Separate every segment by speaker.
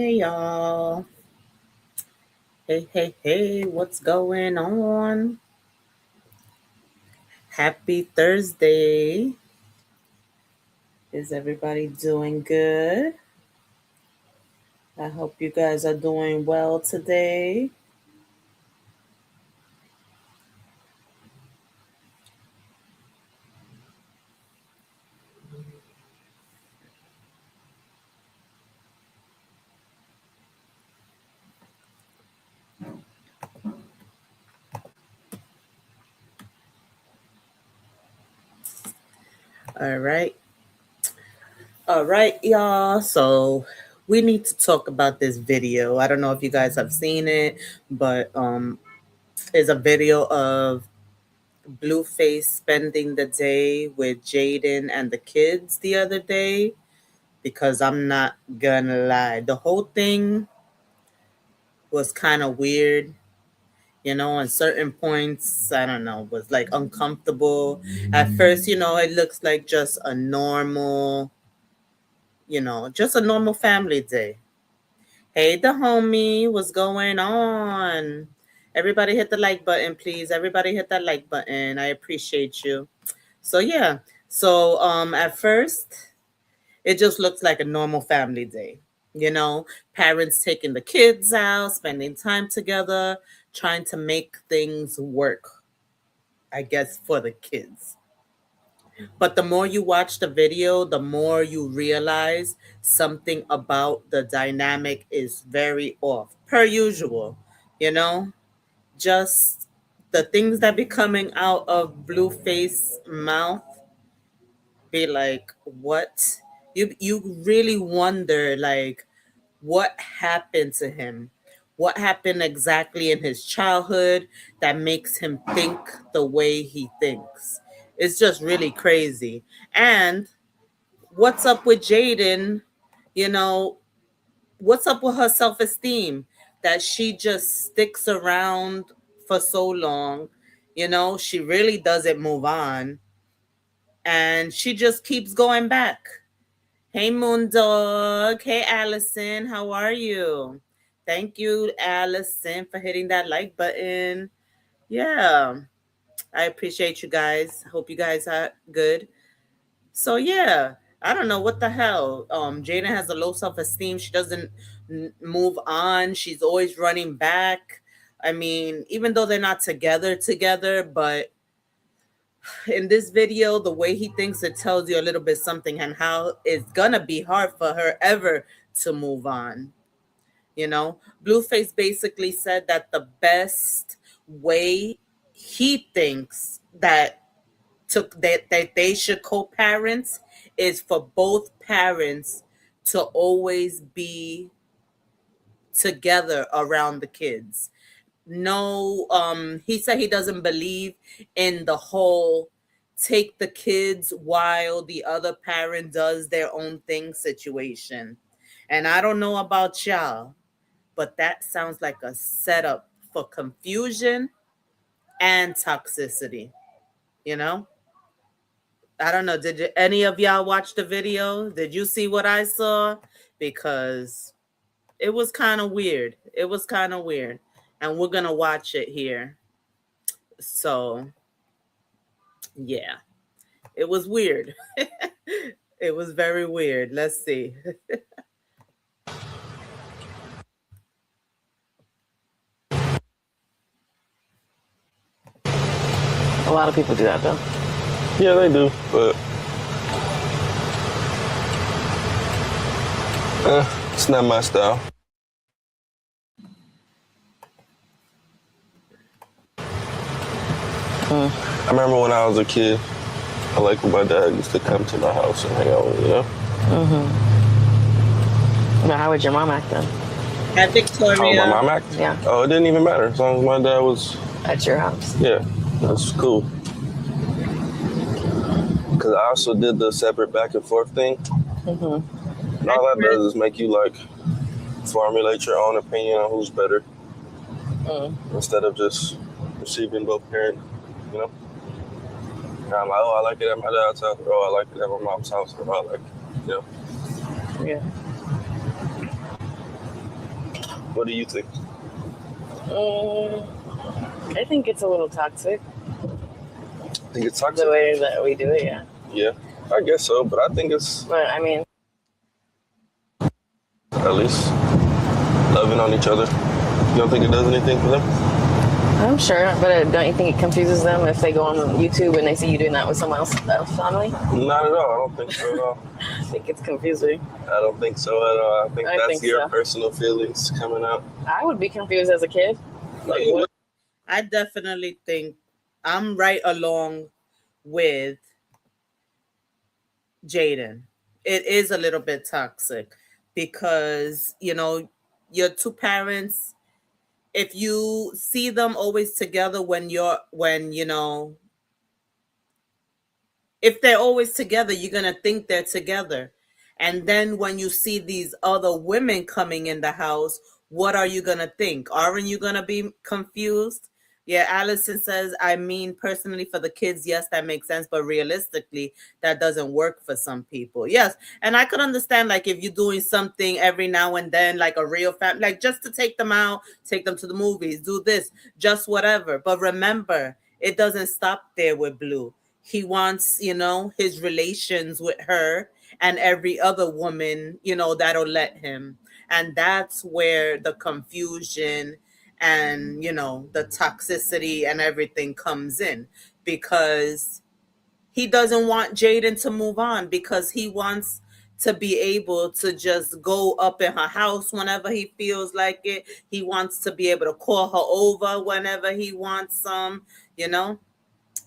Speaker 1: Hey y'all. Hey, what's going on? Happy Thursday. Is everybody doing good? I hope you guys are doing well today. All right. All right, y'all. So we need to talk about this video. I don't know if you guys have seen it, but it's a video of Blueface spending the day with Jaidyn and the kids the other day. Because I'm not gonna lie, the whole thing was kind of weird, on certain points. I don't know, was like uncomfortable. At first, it looks like just a normal family day. Hey, the homie, what's going on? Everybody hit the like button, please. Everybody hit that like button. I appreciate you. So yeah. So at first it just looks like a normal family day. Parents taking the kids out, spending time together, trying to make things work, I guess, for the kids. But the more you watch the video, the more you realize something about the dynamic is very off, per usual. You know, just the things that be coming out of Blueface mouth be like, what? You really wonder, like, what happened to him? What happened exactly in his childhood that makes him think the way he thinks? It's just really crazy. And what's up with Jaidyn? You know, what's up with her self-esteem that she just sticks around for so long? She really doesn't move on. And she just keeps going back. Hey, Moondog. Hey, Allison. How are you? Thank you, Allison, for hitting that like button. Yeah, I appreciate you guys. Hope you guys are good. So, yeah, I don't know what the hell. Jaidyn has a low self-esteem. She doesn't move on. She's always running back. I mean, even though they're not together, but in this video, the way he thinks, it tells you a little bit something and how it's gonna be hard for her ever to move on. Blueface basically said that the best way he thinks that they should co-parents is for both parents to always be together around the kids. No, he said he doesn't believe in the whole take the kids while the other parent does their own thing situation. And I don't know about y'all, but that sounds like a setup for confusion and toxicity. you know I don't know, any of y'all watch the video? Did you see what I saw? Because it was kind of weird. And we're gonna watch it here. So yeah, it was weird. It was very weird. Let's see.
Speaker 2: A lot of people do that, though.
Speaker 3: Yeah, they do, but it's not my style. I remember when I was a kid, I like when my dad used to come to my house and hang out with me,
Speaker 2: But how would your mom act then?
Speaker 1: At Victoria.
Speaker 3: How my mom act?
Speaker 2: Yeah.
Speaker 3: Oh, it didn't even matter. As long as my dad was...
Speaker 2: At your house?
Speaker 3: Yeah, that's cool. Because I also did the separate back and forth thing. And all that does is make you, like, formulate your own opinion on who's better. Instead of just receiving both parents, And I'm like, oh, I like it at my dad's house. Oh, I like it at my mom's house. Oh, I like it,
Speaker 2: Yeah.
Speaker 3: What do you think?
Speaker 2: I think it's a little toxic.
Speaker 3: I think it's toxic.
Speaker 2: The way that we do it, yeah.
Speaker 3: Yeah, I guess so, but I think it's
Speaker 2: But I mean,
Speaker 3: at least loving on each other. You don't think it does anything for them?
Speaker 2: I'm sure, but don't you think it confuses them if they go on YouTube and they see you doing that with someone else's family?
Speaker 3: Not at all. I don't think so at all.
Speaker 2: I think it's confusing.
Speaker 3: I don't think so at all. I think that's
Speaker 2: think
Speaker 3: your
Speaker 2: so.
Speaker 3: personal feelings coming out.
Speaker 2: I would be confused as a kid. Like, what?
Speaker 1: I definitely think I'm right along with Jaidyn. It is a little bit toxic because, you know, your two parents, if you see them always together when you know, if they're always together, you're going to think they're together. And then when you see these other women coming in the house, what are you going to think? Aren't you going to be confused? Yeah, Allison says, I mean, personally, for the kids, yes, that makes sense. But realistically, that doesn't work for some people. Yes. And I could understand, like, if you're doing something every now and then, like a real family, like just to take them out, take them to the movies, do this, just whatever. But remember, it doesn't stop there with Blue. He wants, you know, his relations with her and every other woman, you know, that'll let him. And that's where the confusion and, you know, the toxicity and everything comes in, because he doesn't want Jaidyn to move on, because he wants to be able to just go up in her house whenever he feels like it. He wants to be able to call her over whenever he wants some, you know.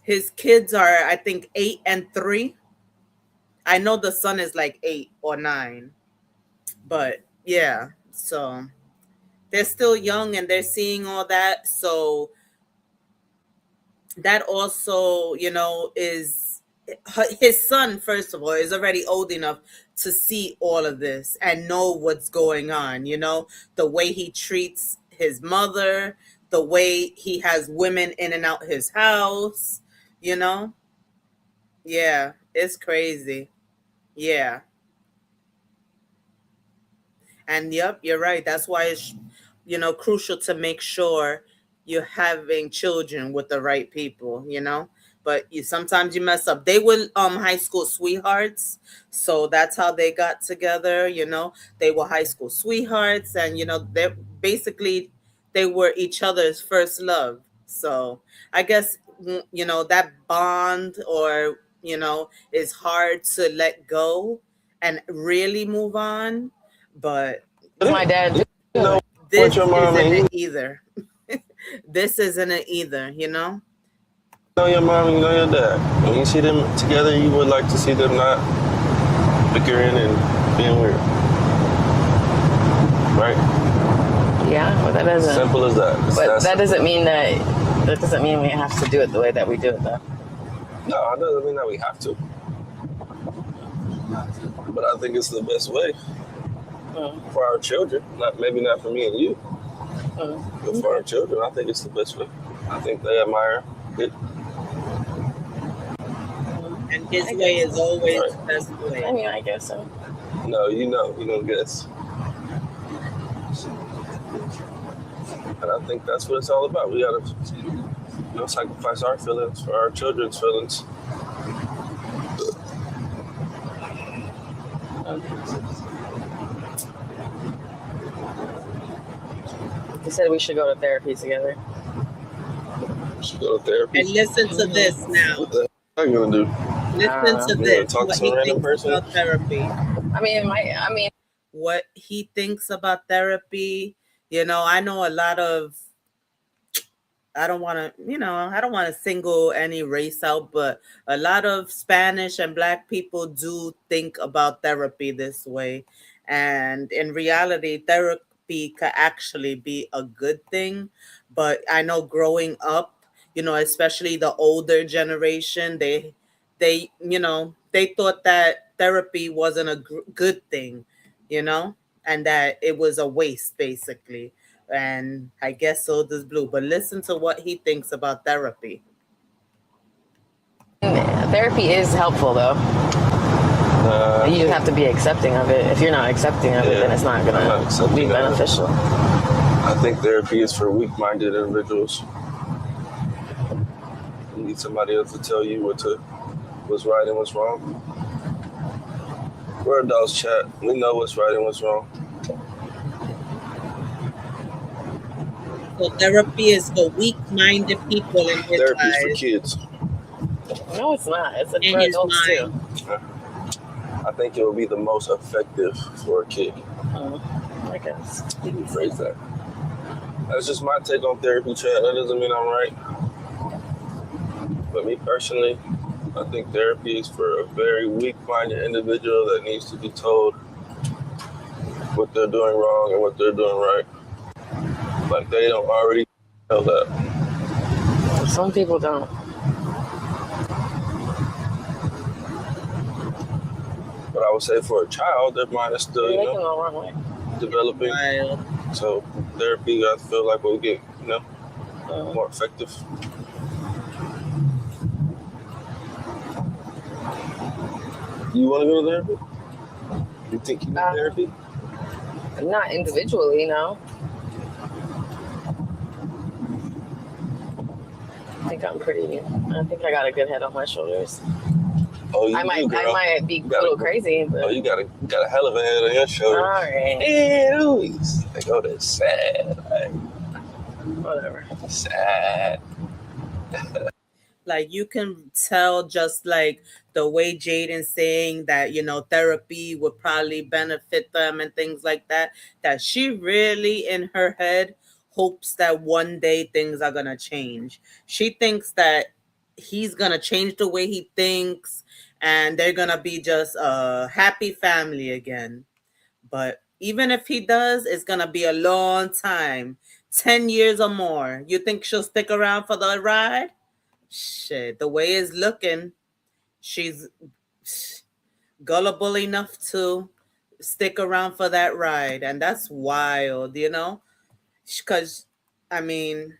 Speaker 1: His kids are, I think, 8 and 3. I know the son is like 8 or 9. But yeah, so they're still young and they're seeing all that. So that also, you know, is his son, first of all, is already old enough to see all of this and know what's going on, you know, the way he treats his mother, the way he has women in and out his house, you know. Yeah, it's crazy. Yeah. And yep, you're right. That's why it's, you know, crucial to make sure you're having children with the right people, you know. But you sometimes you mess up. They were high school sweethearts, so that's how they got together, you know. They were high school sweethearts, and you know, they basically they were each other's first love. So I guess, you know, that bond, or you know, is hard to let go and really move on. But
Speaker 2: My dad.
Speaker 3: You know
Speaker 1: this
Speaker 3: what your mom
Speaker 1: isn't
Speaker 3: and
Speaker 1: it either. This isn't it either, you know?
Speaker 3: know your mom and you know your dad. When you see them together, you would like to see them not bickering and being weird. Right?
Speaker 2: Yeah, but that doesn't.
Speaker 3: Simple as that.
Speaker 2: But that doesn't mean that doesn't mean we have to do it the way that we do it, though.
Speaker 3: No, it doesn't mean that we have to. But I think it's the best way for our children. Maybe not for me and you, but for our children, I think it's the best way. I think they admire it.
Speaker 1: And his way is always
Speaker 3: Right.
Speaker 1: the best way.
Speaker 2: I mean, I guess so.
Speaker 3: No, you don't guess. And I think that's what it's all about. We gotta, sacrifice our feelings for our children's feelings.
Speaker 2: He said we should go to therapy together.
Speaker 3: We should go to therapy.
Speaker 1: And listen to this now.
Speaker 3: What the heck are you gonna do?
Speaker 1: Listen to
Speaker 3: You
Speaker 1: this.
Speaker 3: talk to
Speaker 1: What
Speaker 3: some
Speaker 1: he
Speaker 3: random
Speaker 1: thinks
Speaker 3: person?
Speaker 1: about therapy. What he thinks about therapy. You know, I know a lot of, I don't want to single any race out, but a lot of Spanish and Black people do think about therapy this way. And in reality, therapy could actually be a good thing. But I know growing up, you know, especially the older generation, they thought that therapy wasn't a good thing, you know, and that it was a waste, basically. And I guess so does Blue. But listen to what he thinks about therapy.
Speaker 2: Therapy is helpful, though. You just have to be accepting of it. If you're not accepting of it, then it's not going to be beneficial.
Speaker 3: I think therapy is for weak-minded individuals. You need somebody else to tell you what's right and what's wrong. We're adults, chat. We know what's right and what's wrong.
Speaker 1: So therapy is for weak-minded people in his
Speaker 3: Therapy is for
Speaker 1: eyes,
Speaker 3: kids.
Speaker 2: No, it's not. It's
Speaker 1: in
Speaker 2: for
Speaker 1: his
Speaker 2: adults too.
Speaker 1: mind.
Speaker 3: I think it will be the most effective for a kid.
Speaker 2: I guess.
Speaker 3: You can phrase that. That's just my take on therapy, chat. That doesn't mean I'm right. But me personally, I think therapy is for a very weak-minded individual that needs to be told what they're doing wrong and what they're doing right. Like they don't already know that.
Speaker 2: Some people don't.
Speaker 3: But I would say for a child, their mind is still,
Speaker 2: They can go the wrong way.
Speaker 3: developing.
Speaker 1: Wild.
Speaker 3: So therapy, I feel like will get, more effective. You want to go to therapy? You think you need therapy?
Speaker 2: Not individually, no. I think I got a good head on my shoulders.
Speaker 3: Oh, you
Speaker 2: I might be a little crazy, but
Speaker 3: you got a hell of a head on your shoulders.
Speaker 2: all right.
Speaker 3: Hey, Louise. Like, oh, that's sad. Like,
Speaker 2: Whatever.
Speaker 3: sad.
Speaker 1: Like you can tell just like the way Jaidyn's saying that, therapy would probably benefit them and things like that, that she really in her head hopes that one day things are going to change. She thinks that he's going to change the way he thinks and they're going to be just a happy family again. But even if he does, it's going to be a long time, 10 years or more. You think she'll stick around for the ride? Shit, the way it's looking, she's gullible enough to stick around for that ride. And that's wild, Because, I mean,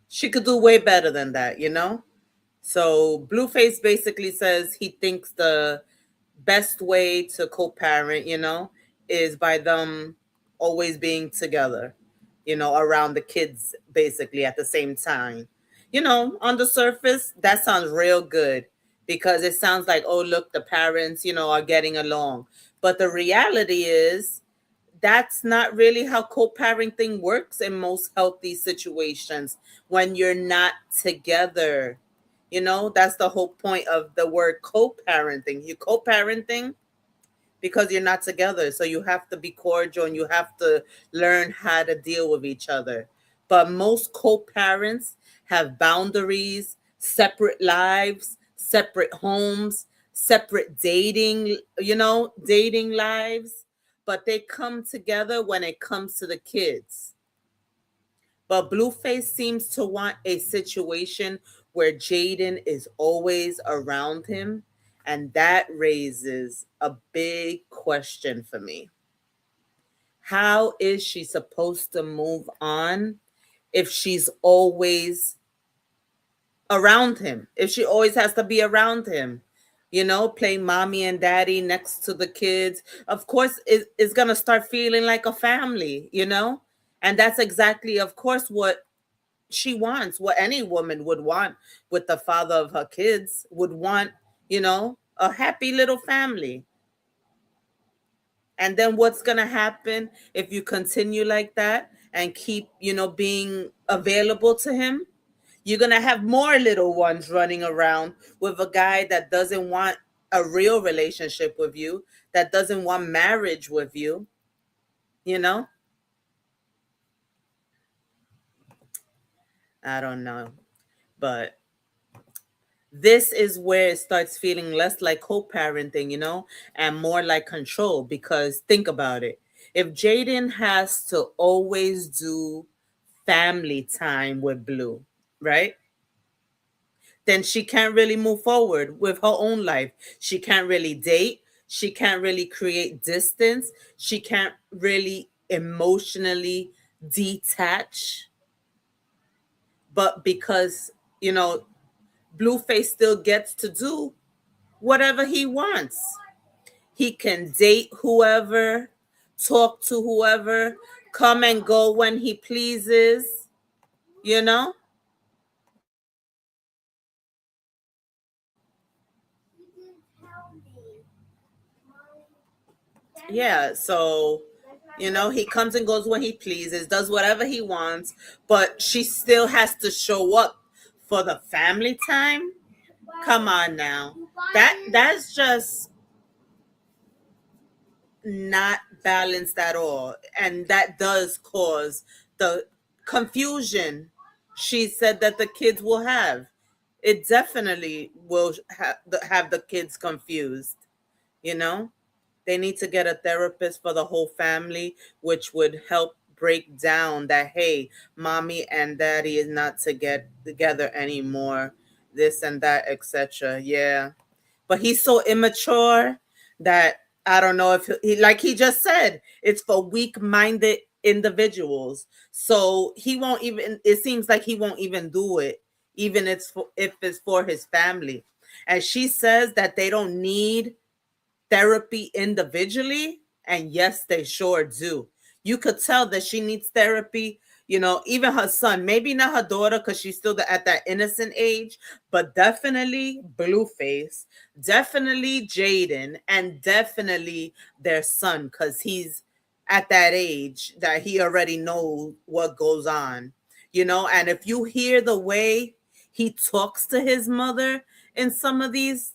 Speaker 1: she could do way better than that, So Blueface basically says he thinks the best way to co-parent, is by them always being together, around the kids basically at the same time. On the surface, that sounds real good because it sounds like, oh, look, the parents, are getting along. But the reality is that's not really how co-parenting works in most healthy situations when you're not together. That's the whole point of the word co-parenting. You co-parenting because you're not together. So you have to be cordial and you have to learn how to deal with each other. But most co-parents have boundaries, separate lives, separate homes, separate dating lives. But they come together when it comes to the kids. But Blueface seems to want a situation where Jaidyn is always around him. And that raises a big question for me. How is she supposed to move on if she's always around him? If she always has to be around him? Playing mommy and daddy next to the kids. Of course, it's going to start feeling like a family, And that's exactly, of course, what she wants, what any woman would want with the father of her kids, would want, a happy little family. And then what's going to happen if you continue like that and keep, being available to him? You're going to have more little ones running around with a guy that doesn't want a real relationship with you, that doesn't want marriage with you, I don't know. But this is where it starts feeling less like co-parenting, and more like control. Because think about it. If Jaidyn has to always do family time with Blue, right? Then she can't really move forward with her own life. She can't really date. She can't really create distance. She can't really emotionally detach. But because, Blueface still gets to do whatever he wants. He can date whoever, talk to whoever, come and go when he pleases, you know? Yeah, so he comes and goes when he pleases, does whatever he wants, but she still has to show up for the family time. Come on now. That's just not balanced at all, and that does cause the confusion she said that the kids will have. It definitely will have the kids confused, you know? They need to get a therapist for the whole family, which would help break down that, hey, mommy and daddy is not to get together anymore, this and that, etc. Yeah. But he's so immature that I don't know if he, like he just said, it's for weak-minded individuals. So he won't even, it seems like he won't even do it, even if it's for his family. And she says that they don't need therapy individually, and yes, they sure do. You could tell that she needs therapy. Even her son, maybe not her daughter because she's still at that innocent age, but definitely Blueface, definitely Jaidyn, and definitely their son, because he's at that age that he already knows what goes on. And if you hear the way he talks to his mother in some of these,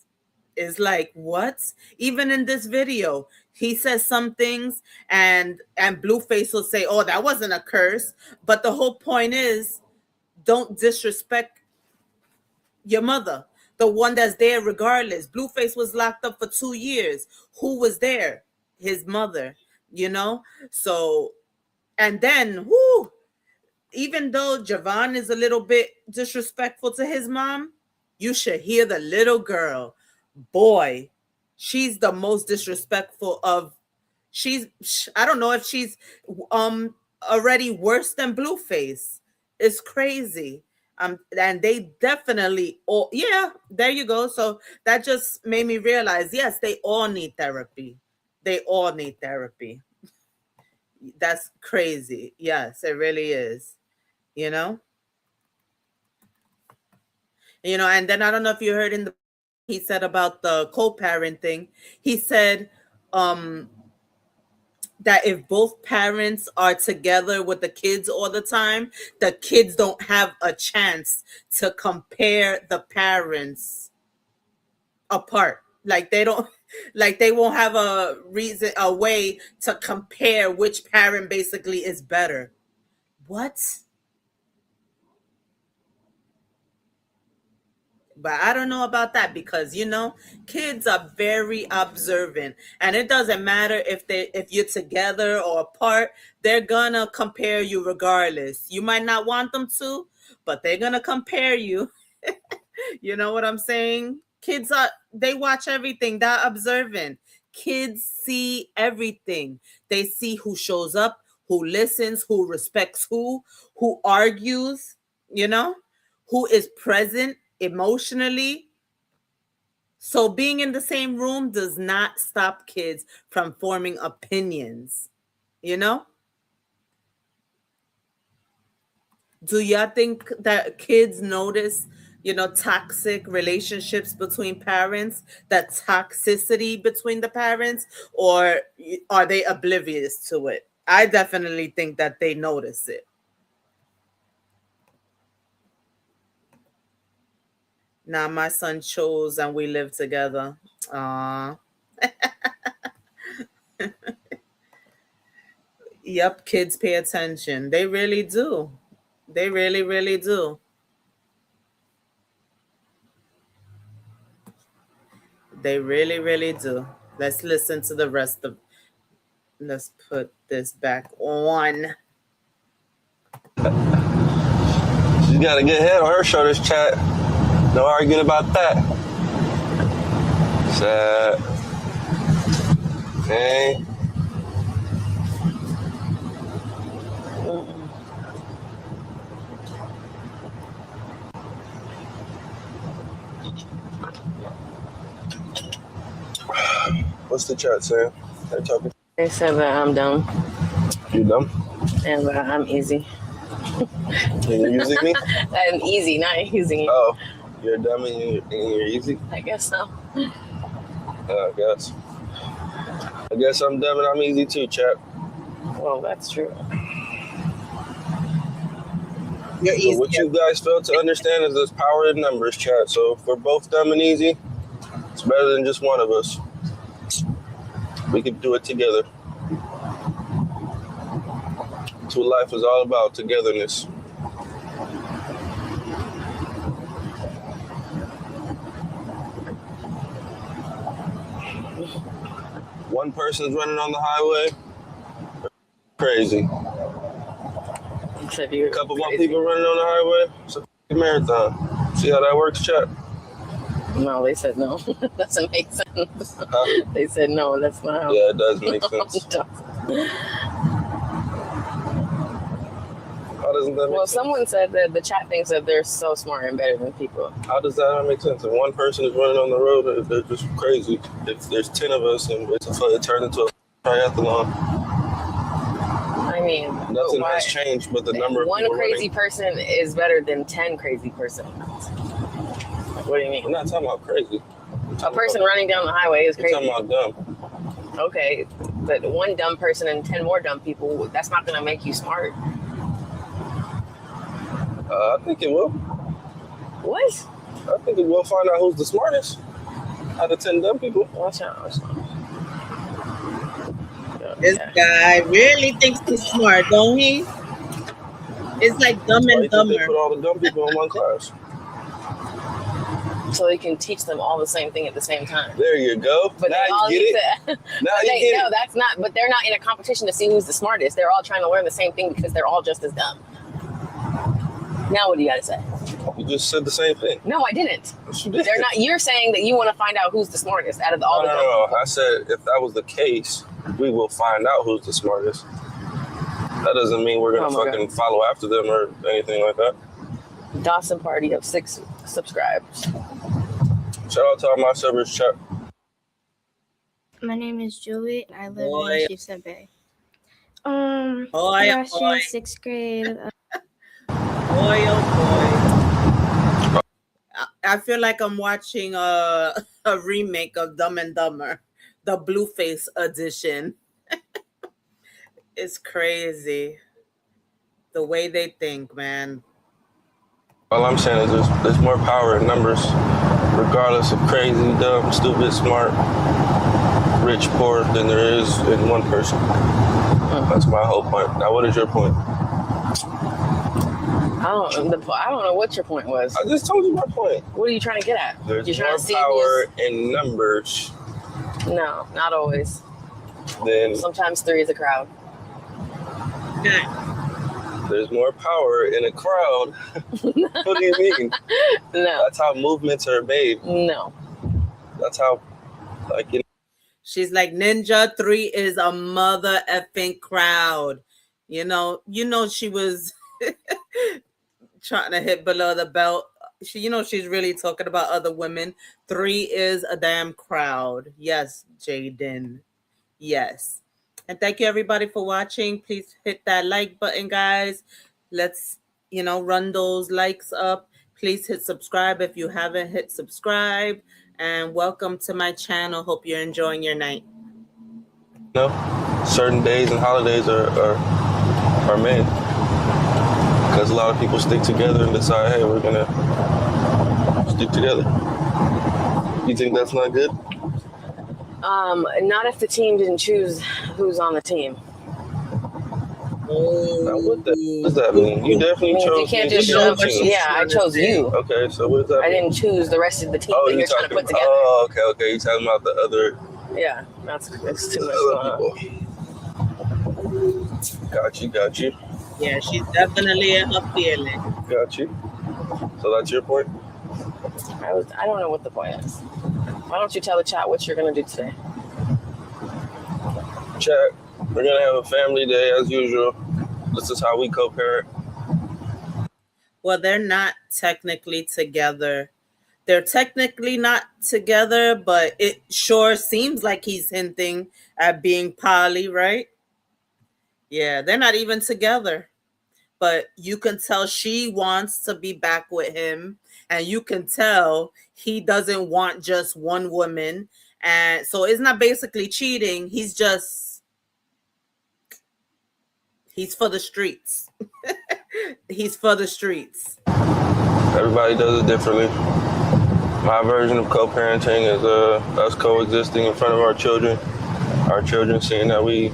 Speaker 1: is like, what? Even in this video, he says some things, and Blueface will say, oh, that wasn't a curse. But the whole point is, don't disrespect your mother, the one that's there regardless. Blueface was locked up for 2 years. Who was there? His mother. So, and then even though Javon is a little bit disrespectful to his mom, you should hear the little girl. Boy, she's the most disrespectful of. I don't know if she's already worse than Blueface. It's crazy. And they definitely all, yeah, there you go. So that just made me realize, yes, they all need therapy. They all need therapy. That's crazy. Yes, it really is. you know and then I don't know if you heard in the he said about the co-parenting. He said that if both parents are together with the kids all the time, the kids don't have a chance to compare the parents apart. Like they don't like they won't have a way to compare which parent basically is better. What? But I don't know about that because kids are very observant, and it doesn't matter if you're together or apart. They're gonna compare you regardless. You might not want them to, but they're gonna compare you. You know what I'm saying? They watch everything. They're observant. Kids see everything. They see who shows up, who listens, who respects who argues, who is present emotionally. So being in the same room does not stop kids from forming opinions. Do y'all think that kids notice, toxic relationships between parents, that toxicity between the parents, or are they oblivious to it? I definitely think that they notice it. Now my son chose and we live together. Aww. Yep, kids pay attention. They really do. They really, really do. They really, really do. Let's listen to the rest of. Let's put this back on.
Speaker 3: She's got a good head on her shoulders, chat. No arguing about that. Sad. Okay. What's the chat saying? They talking?
Speaker 2: They said that I'm dumb.
Speaker 3: You dumb?
Speaker 2: And I'm easy.
Speaker 3: You're using me?
Speaker 2: I'm easy, not using you.
Speaker 3: Oh, you're dumb and you're easy?
Speaker 2: I guess so.
Speaker 3: I guess. I guess I'm dumb and I'm easy too, chap.
Speaker 2: Well, that's true.
Speaker 1: You're easy.
Speaker 3: So what you guys fail to understand is there's power in numbers, chat. So if we're both dumb and easy, it's better than just one of us. We can do it together. That's what life is all about, togetherness. One person's running on the highway, crazy.
Speaker 2: A
Speaker 3: couple more people running on the highway, it's a marathon. See how that works, chat?
Speaker 2: No, they said no. Doesn't make sense.
Speaker 3: Huh?
Speaker 2: They said no, that's not how.
Speaker 3: Yeah, it does make sense. How doesn't that make
Speaker 2: Well,
Speaker 3: sense?
Speaker 2: someone said that the chat thinks that they're so smart and better than people.
Speaker 3: How does that not make sense? If one person is running on the road, they're just crazy. If there's 10 of us and it turns into a triathlon,
Speaker 2: I mean,
Speaker 3: nothing has changed but the number of
Speaker 2: one
Speaker 3: people
Speaker 2: crazy
Speaker 3: running.
Speaker 2: person is better than 10 crazy persons. What do you mean?
Speaker 3: We're not talking about crazy.
Speaker 2: A person running down the highway is crazy.
Speaker 3: We're talking about dumb.
Speaker 2: Okay, but one dumb person and 10 more dumb people, that's not going to make you smart.
Speaker 3: I think it will.
Speaker 2: What?
Speaker 3: I think it will find out who's the smartest out of 10 dumb people.
Speaker 2: Watch out.
Speaker 1: This guy really thinks he's smart, don't he? It's like Dumb and
Speaker 3: They
Speaker 1: Dumber.
Speaker 3: put all the dumb people in one class.
Speaker 2: So you can teach them all the same thing at the same time.
Speaker 3: There you go.
Speaker 2: But
Speaker 3: now
Speaker 2: they
Speaker 3: you
Speaker 2: all
Speaker 3: get
Speaker 2: need
Speaker 3: it.
Speaker 2: to.
Speaker 3: Now you get
Speaker 2: No,
Speaker 3: it.
Speaker 2: that's not. But they're not in a competition to see who's the smartest. They're all trying to learn the same thing because they're all just as dumb. Now what do you got to say?
Speaker 3: You just said the same thing.
Speaker 2: No, I didn't.
Speaker 3: Yes, you did.
Speaker 2: They're not. You're saying that you want to find out who's the smartest out of all the dumb people.
Speaker 3: I said if that was the case, we will find out who's the smartest. That doesn't mean we're gonna fucking follow after them or anything like that.
Speaker 2: Dawson Party of 6 subscribers.
Speaker 3: Shout out to all my servers, chat.
Speaker 4: My name is Julie, and I live
Speaker 1: Boy.
Speaker 4: in Sheepshead Bay. Last year, 6th grade.
Speaker 1: Boy, oh boy. I feel like I'm watching a remake of Dumb and Dumber, the Blueface edition. It's crazy. The way they think, man.
Speaker 3: All I'm saying is there's more power in numbers, regardless of crazy, dumb, stupid, smart, rich, poor, than there is in one person. That's my whole point. Now, what is your point?
Speaker 2: I don't know what your point was.
Speaker 3: I just told you my point.
Speaker 2: What are you trying to get at?
Speaker 3: There's
Speaker 2: You're trying
Speaker 3: more
Speaker 2: to see
Speaker 3: power in numbers
Speaker 2: No, not always.
Speaker 3: than
Speaker 2: Sometimes 3 is a crowd.
Speaker 3: there's more power in a crowd. What do you mean?
Speaker 2: No.
Speaker 3: That's how movements are made.
Speaker 2: No.
Speaker 3: That's how, like, you know.
Speaker 1: She's like, Ninja 3 is a mother effing crowd. You know, she was trying to hit below the belt. She's really talking about other women. 3 is a damn crowd. Yes, Jaidyn. Yes. And thank you everybody for watching. Please hit that like button, guys. Let's, run those likes up. Please hit subscribe if you haven't hit subscribe. And welcome to my channel. Hope you're enjoying your night.
Speaker 3: Certain days and holidays are made because a lot of people stick together and decide, hey, we're gonna stick together. You think that's not good?
Speaker 2: Not if the team didn't choose who's on the team.
Speaker 3: Now, what does that mean? You definitely chose.
Speaker 2: You can't
Speaker 3: me
Speaker 2: just
Speaker 3: to be on
Speaker 2: shove.
Speaker 3: the team.
Speaker 2: Yeah, I chose you.
Speaker 3: Okay, so what does that
Speaker 2: I
Speaker 3: mean?
Speaker 2: didn't choose the rest of the team that you're trying to put together.
Speaker 3: Oh, okay. You're talking about the other.
Speaker 2: Yeah, that's too much
Speaker 3: other
Speaker 2: going on.
Speaker 3: people. Got you.
Speaker 1: Yeah, she's definitely in her feeling.
Speaker 3: Got you. So that's your point?
Speaker 2: I don't know what the point is. Why don't you tell the chat what you're going to do today?
Speaker 3: Chat, we're going to have a family day as usual. This is how we co-parent.
Speaker 1: Well, they're not technically together. They're technically not together, but it sure seems like he's hinting at being poly, right? Yeah, they're not even together. But you can tell she wants to be back with him, and you can tell he doesn't want just one woman. And so it's not basically cheating. He's for the streets. He's for the streets.
Speaker 3: Everybody does it differently. My version of co-parenting is us coexisting in front of our children. Our children seeing that we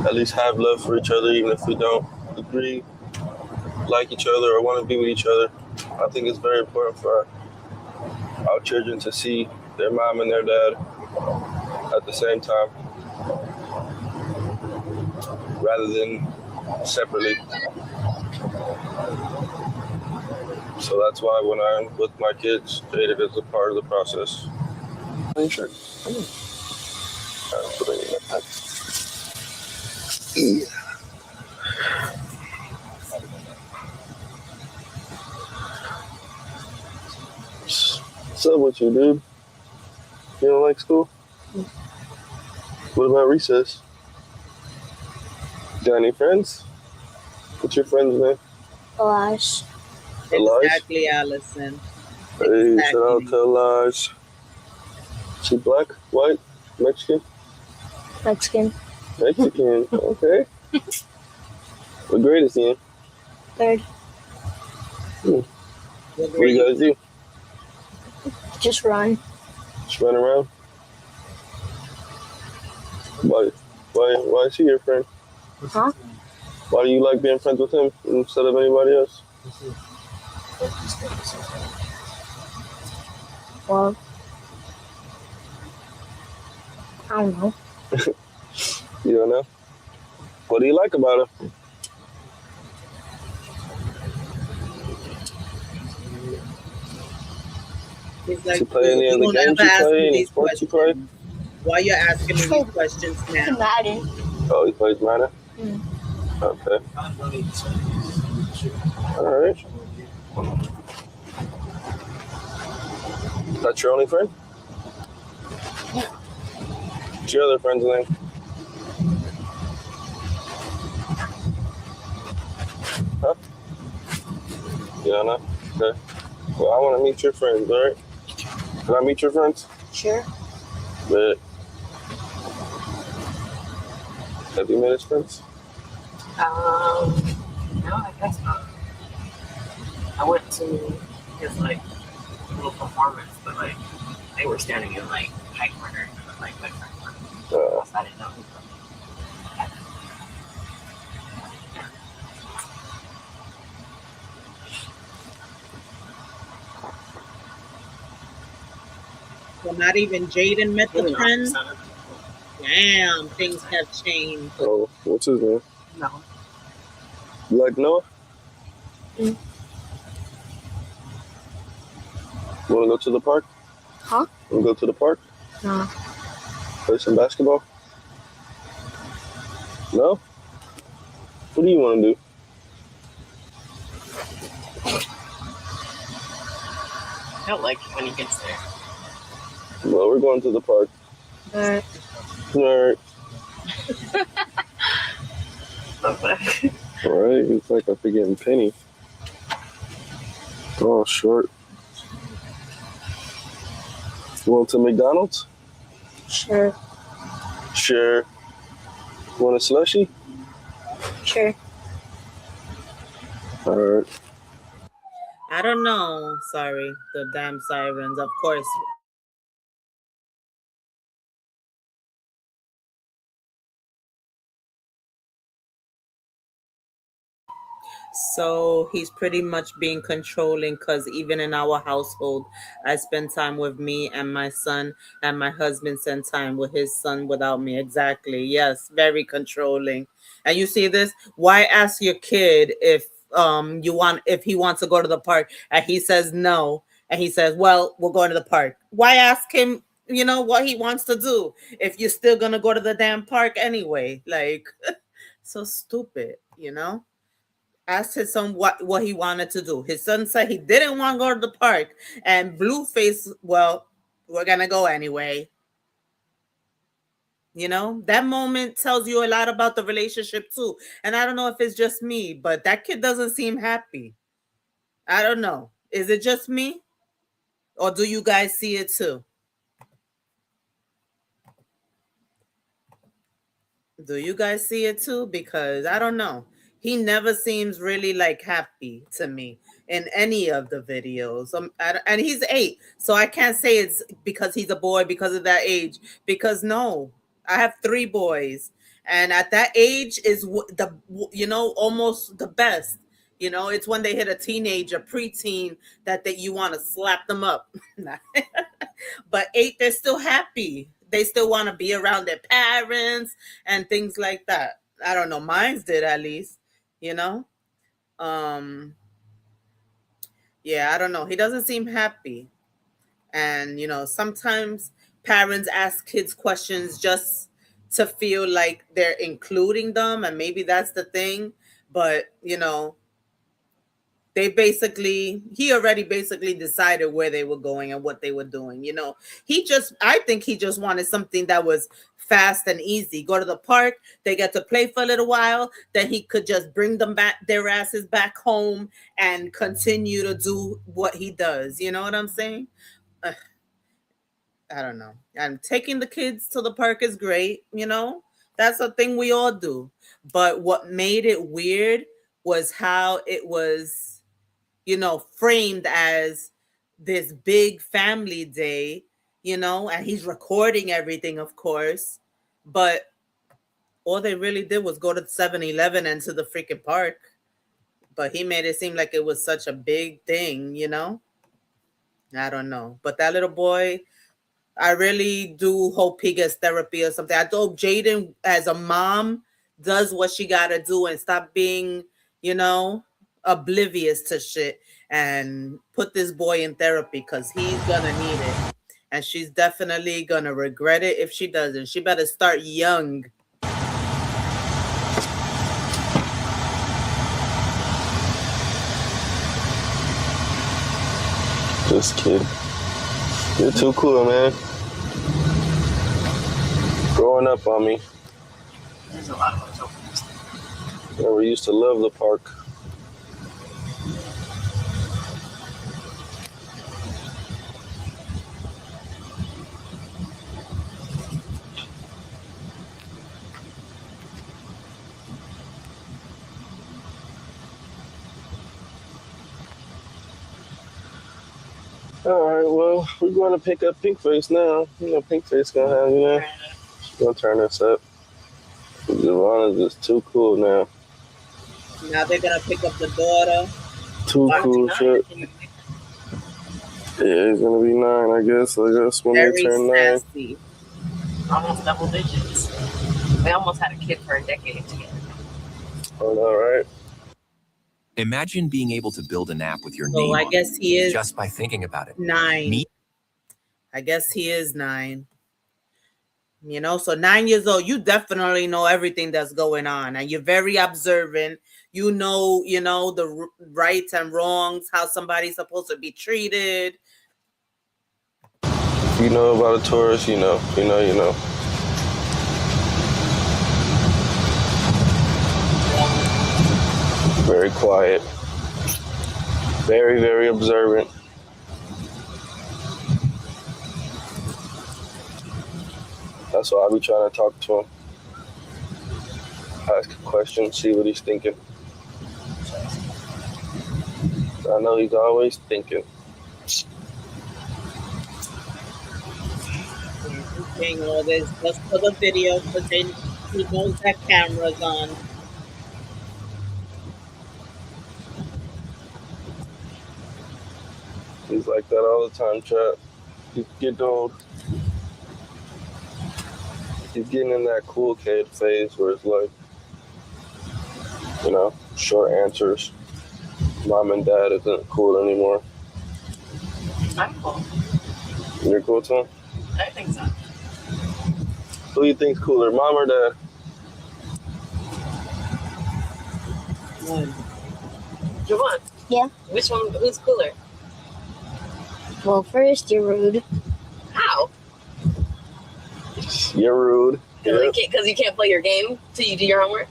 Speaker 3: at least have love for each other, even if we don't agree, like each other, or want to be with each other. I think it's very important for our children to see their mom and their dad at the same time, rather than separately. So that's why when I'm with my kids, Jaidyn is a part of the process. Sure. What's up with you, dude? You don't like school? What about recess? Got any friends? What's your friend's name?
Speaker 4: Elijah.
Speaker 3: Elijah?
Speaker 1: Exactly, Allison.
Speaker 3: Hey, shout out to Elijah. She black, white, Mexican?
Speaker 4: Mexican.
Speaker 3: Mexican, okay. What grade is he in?
Speaker 4: 3rd.
Speaker 3: What do you guys do?
Speaker 4: Just run.
Speaker 3: Just run around? Why is he your friend?
Speaker 4: Huh?
Speaker 3: Why do you like being friends with him instead of anybody else?
Speaker 4: Well, I don't know.
Speaker 3: You don't know? What do you like about him?
Speaker 1: He's like,
Speaker 3: You play any of the
Speaker 1: don't
Speaker 3: games
Speaker 1: ever
Speaker 3: you
Speaker 1: ask
Speaker 3: play?
Speaker 1: me
Speaker 3: Any
Speaker 1: these
Speaker 3: sports you play?
Speaker 1: questions. Why you're asking me these questions now?
Speaker 4: Madden.
Speaker 3: Oh, he plays Madden? Okay. Alright. That's your only friend? What's your other friend's name? Huh? You don't know? Okay. Well, I want to meet your friends, alright? Can I meet your friends?
Speaker 4: Sure.
Speaker 3: But have you met his friends?
Speaker 2: No, I guess not. I went to his little performance, but they were standing in high corner, my friend. So I didn't know.
Speaker 1: So not even Jaidyn met the
Speaker 2: Really
Speaker 1: friend?
Speaker 2: not.
Speaker 1: Damn, things have changed.
Speaker 3: Oh, what's his name?
Speaker 2: No.
Speaker 3: You like Noah?
Speaker 4: Mm.
Speaker 3: You want to go to the park?
Speaker 4: Huh?
Speaker 3: Want to go to the park?
Speaker 4: No.
Speaker 3: Play some basketball? No? What do you want to do?
Speaker 2: I don't like it when he gets there.
Speaker 3: Well, we're going to the park.
Speaker 4: Alright.
Speaker 3: Alright.
Speaker 2: Okay.
Speaker 3: Alright, it's like a forgetting penny. Oh, short. You want to McDonald's?
Speaker 4: Sure.
Speaker 3: Sure. Want a slushie?
Speaker 4: Sure.
Speaker 3: Alright.
Speaker 1: I don't know. Sorry, the damn sirens. Of course. So he's pretty much being controlling because even in our household, I spend time with me and my son, and my husband spend time with his son without me. Exactly. Yes, very controlling. And you see this? Why ask your kid if he wants to go to the park and he says no, and he says, "Well, we're going to the park." Why ask him? What he wants to do if you're still gonna go to the damn park anyway? Like, so stupid. Asked his son what he wanted to do. His son said he didn't want to go to the park, and Blueface, well, we're gonna go anyway. You know, that moment tells you a lot about the relationship too. And I don't know if it's just me, but that kid doesn't seem happy. I don't know. Is it just me? Or do you guys see it too? Do you guys see it too? Because I don't know. He never seems really like happy to me in any of the videos. And he's 8, so I can't say it's because he's a boy because of that age. Because no, I have 3 boys, and at that age is almost the best. You know, it's when they hit a teenage, a preteen, that you want to slap them up. But 8, they're still happy. They still want to be around their parents and things like that. I don't know. Mine's did, at least, you know? Um, yeah, I don't know. He doesn't seem happy. And, sometimes parents ask kids questions just to feel like they're including them. And maybe that's the thing. But, he already basically decided where they were going and what they were doing. I think he just wanted something that was fast and easy. Go to the park, they get to play for a little while, then he could just bring them back, their asses back home, and continue to do what he does. You know what I'm saying? I don't know. And taking the kids to the park is great. That's a thing we all do. But what made it weird was how it was framed as this big family day, and he's recording everything, of course, but all they really did was go to 7-Eleven and to the freaking park. But he made it seem like it was such a big thing, I don't know. But that little boy, I really do hope he gets therapy or something. I hope Jaidyn, as a mom, does what she gotta do and stop being, oblivious to shit, and put this boy in therapy, because he's gonna need it. And she's definitely gonna regret it if she doesn't. She better start young.
Speaker 3: This kid. You're too cool, man. Growing up on me.
Speaker 2: There's a lot of us.
Speaker 3: Never used to love the park. All right, well, we're going to pick up Pinkface now. Pinkface gonna have, she's gonna turn this up. Giovanna's just too cool now.
Speaker 1: Now they're gonna pick up the daughter.
Speaker 3: Too cool shit. Yeah, he's gonna be 9, I guess. When
Speaker 1: Very
Speaker 3: they turn 9.
Speaker 1: sassy.
Speaker 2: Almost double digits. They almost had a kid for a decade together.
Speaker 3: Oh, all right.
Speaker 5: Imagine being able to build an app with your name
Speaker 1: I guess he is
Speaker 5: just by thinking about it.
Speaker 1: 9. I guess he is 9. So 9 years old, you definitely know everything that's going on, and you're very observant. You know the rights and wrongs, how somebody's supposed to be treated.
Speaker 3: If you know about a tourist, you know. Very quiet. Very, very observant. That's why I be trying to talk to him. Ask a question, see what he's thinking. I know he's always thinking.
Speaker 1: He's saying all this just for the video, because he knows that camera's on.
Speaker 3: He's like that all the time, chat. He's getting old. He's getting in that cool kid phase where it's like, short answers. Mom and dad isn't cool anymore.
Speaker 2: I'm cool.
Speaker 3: You're cool too?
Speaker 2: I think so.
Speaker 3: Who do you think's cooler, mom or dad?
Speaker 2: Javon.
Speaker 4: Yeah.
Speaker 2: Which one? Who's cooler?
Speaker 4: Well, first, you're rude.
Speaker 2: How?
Speaker 3: You're rude.
Speaker 2: Because you can't play your game till you do your homework?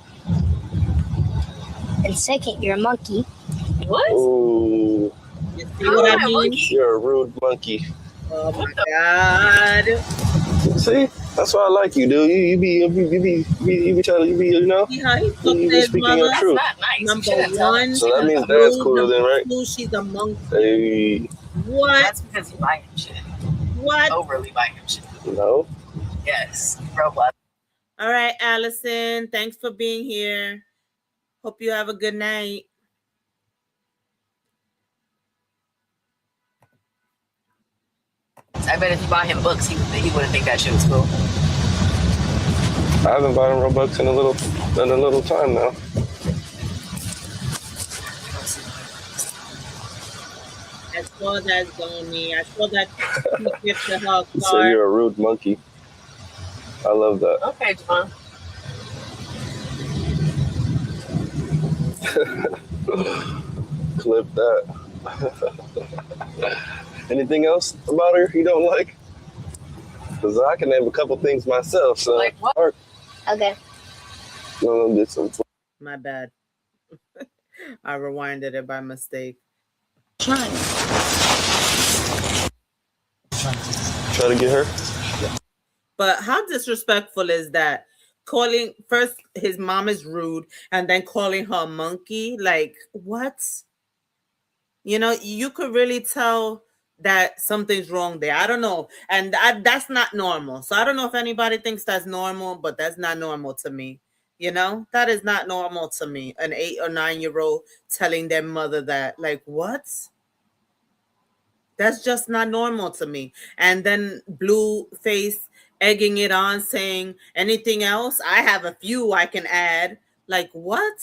Speaker 4: And second, you're a monkey.
Speaker 2: What?
Speaker 3: Ooh,
Speaker 1: You see what I mean?
Speaker 3: you're a rude monkey.
Speaker 1: Oh my God.
Speaker 3: See, that's why I like you, dude. You be telling you know.
Speaker 1: See how he
Speaker 3: You
Speaker 1: fucked
Speaker 3: be
Speaker 1: his
Speaker 3: speaking
Speaker 1: mother?
Speaker 3: your truth.
Speaker 2: Not nice.
Speaker 1: Number one.
Speaker 3: So that means
Speaker 1: she's
Speaker 3: Dad's
Speaker 1: rude.
Speaker 3: cooler then, right?
Speaker 1: Number two, she's a monkey.
Speaker 3: Hey,
Speaker 1: What?
Speaker 2: That's because you buy him shit.
Speaker 1: What?
Speaker 2: Overly buy him shit.
Speaker 3: no.
Speaker 2: Yes. Robot.
Speaker 1: All right, Allison. Thanks for being here. Hope you have a good night.
Speaker 2: I bet if you buy him books, he wouldn't think that shit was cool.
Speaker 3: I haven't bought him Robux in a little time now.
Speaker 1: I saw that, Zoni. I saw that you gift to her
Speaker 3: You say
Speaker 1: card.
Speaker 3: you're a rude monkey. I love that.
Speaker 2: Okay, Javon.
Speaker 3: Clip that. Anything else about her you don't like? Because I can name a couple things myself. So
Speaker 2: Like what?
Speaker 4: Okay.
Speaker 3: No, did some.
Speaker 1: My bad. I rewinded it by mistake.
Speaker 3: Try to get her.
Speaker 1: But how disrespectful is that? Calling first his mom is rude and then calling her a monkey. Like, what? You know, you could really tell that something's wrong there. I don't know. And that's not normal. So I don't know if anybody thinks that's normal, but that's not normal to me. You know, that is not normal to me. An 8 or 9-year-old telling their mother that. Like, what? That's just not normal to me. And then Blueface egging it on, saying anything else? I have a few I can add. Like, what?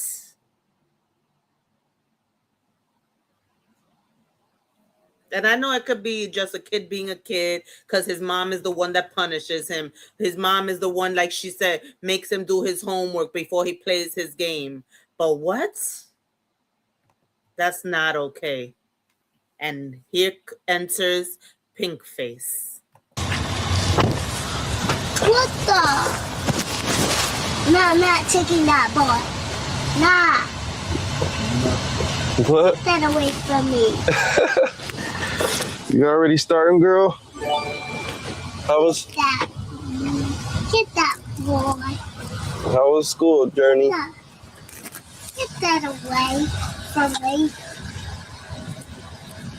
Speaker 1: And I know it could be just a kid being a kid because his mom is the one that punishes him. His mom is the one, like she said, makes him do his homework before he plays his game. But what? That's not okay. And here enters Pinkface.
Speaker 4: What the? No, I'm not taking that boy. Nah,
Speaker 3: What?
Speaker 4: get that away from me.
Speaker 3: You already starting, girl? How was
Speaker 4: Get that boy.
Speaker 3: How was school, Journey?
Speaker 4: No. Get that away from me.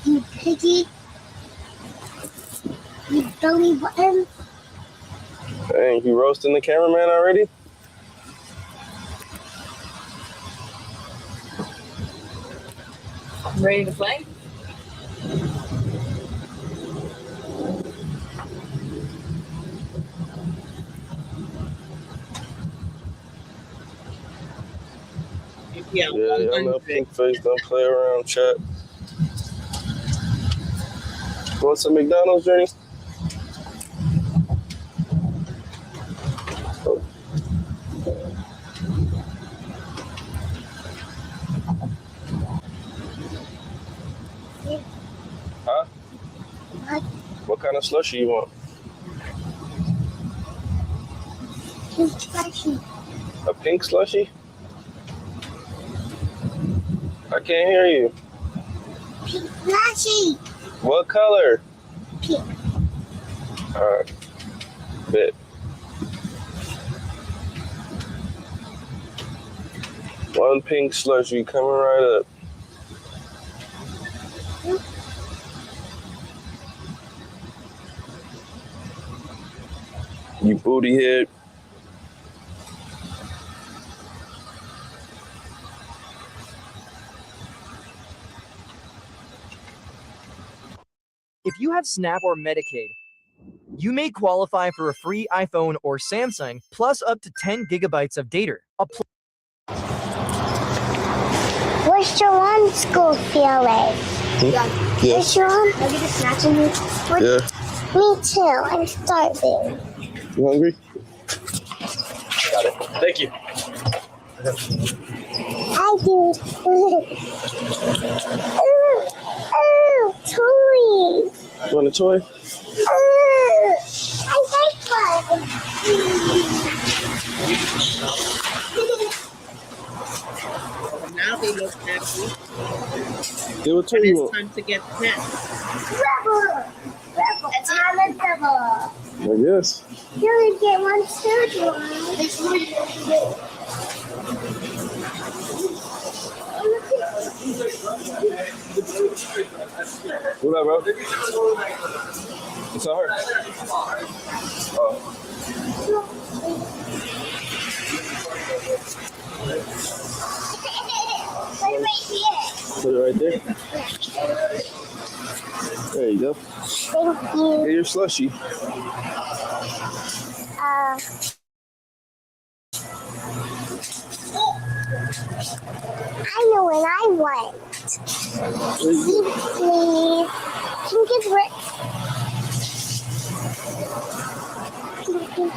Speaker 4: You piggy. You belly button.
Speaker 3: Dang, you roasting the cameraman already?
Speaker 2: Ready to play?
Speaker 1: Yeah,
Speaker 3: I know Pinkface don't play around, chat. Want some McDonald's, Journey? Oh. Huh? What kind of slushie you want?
Speaker 4: Pink slushy.
Speaker 3: A pink slushie? I can't hear you.
Speaker 4: Pink slushy.
Speaker 3: What color?
Speaker 4: Pink.
Speaker 3: Alright. Bet. One pink slushie coming right up. You booty head.
Speaker 6: If you have Snap or Medicaid, you may qualify for a free iPhone or Samsung plus up to 10 gigabytes of data.
Speaker 4: What's your one school feeling?
Speaker 3: Yeah.
Speaker 4: What's your one? I'll get a snack in me.
Speaker 3: Yeah.
Speaker 4: Me too. I'm starving.
Speaker 3: You hungry?
Speaker 6: Got it. Thank you.
Speaker 4: I do. Toys.
Speaker 3: You want a toy?
Speaker 4: I like one.
Speaker 1: Now he looks happy.
Speaker 3: Give it to
Speaker 1: And
Speaker 3: you.
Speaker 1: it's time to get snapped.
Speaker 4: Rebel. I'm a double.
Speaker 3: I guess.
Speaker 4: You only get one third one.
Speaker 3: What up, bro? It's all her. Oh.
Speaker 4: Put it right here.
Speaker 3: Put it right there. There you go.
Speaker 4: Thank you.
Speaker 3: Get your slushie.
Speaker 4: I know when I went. Please. Pink is red. Pink.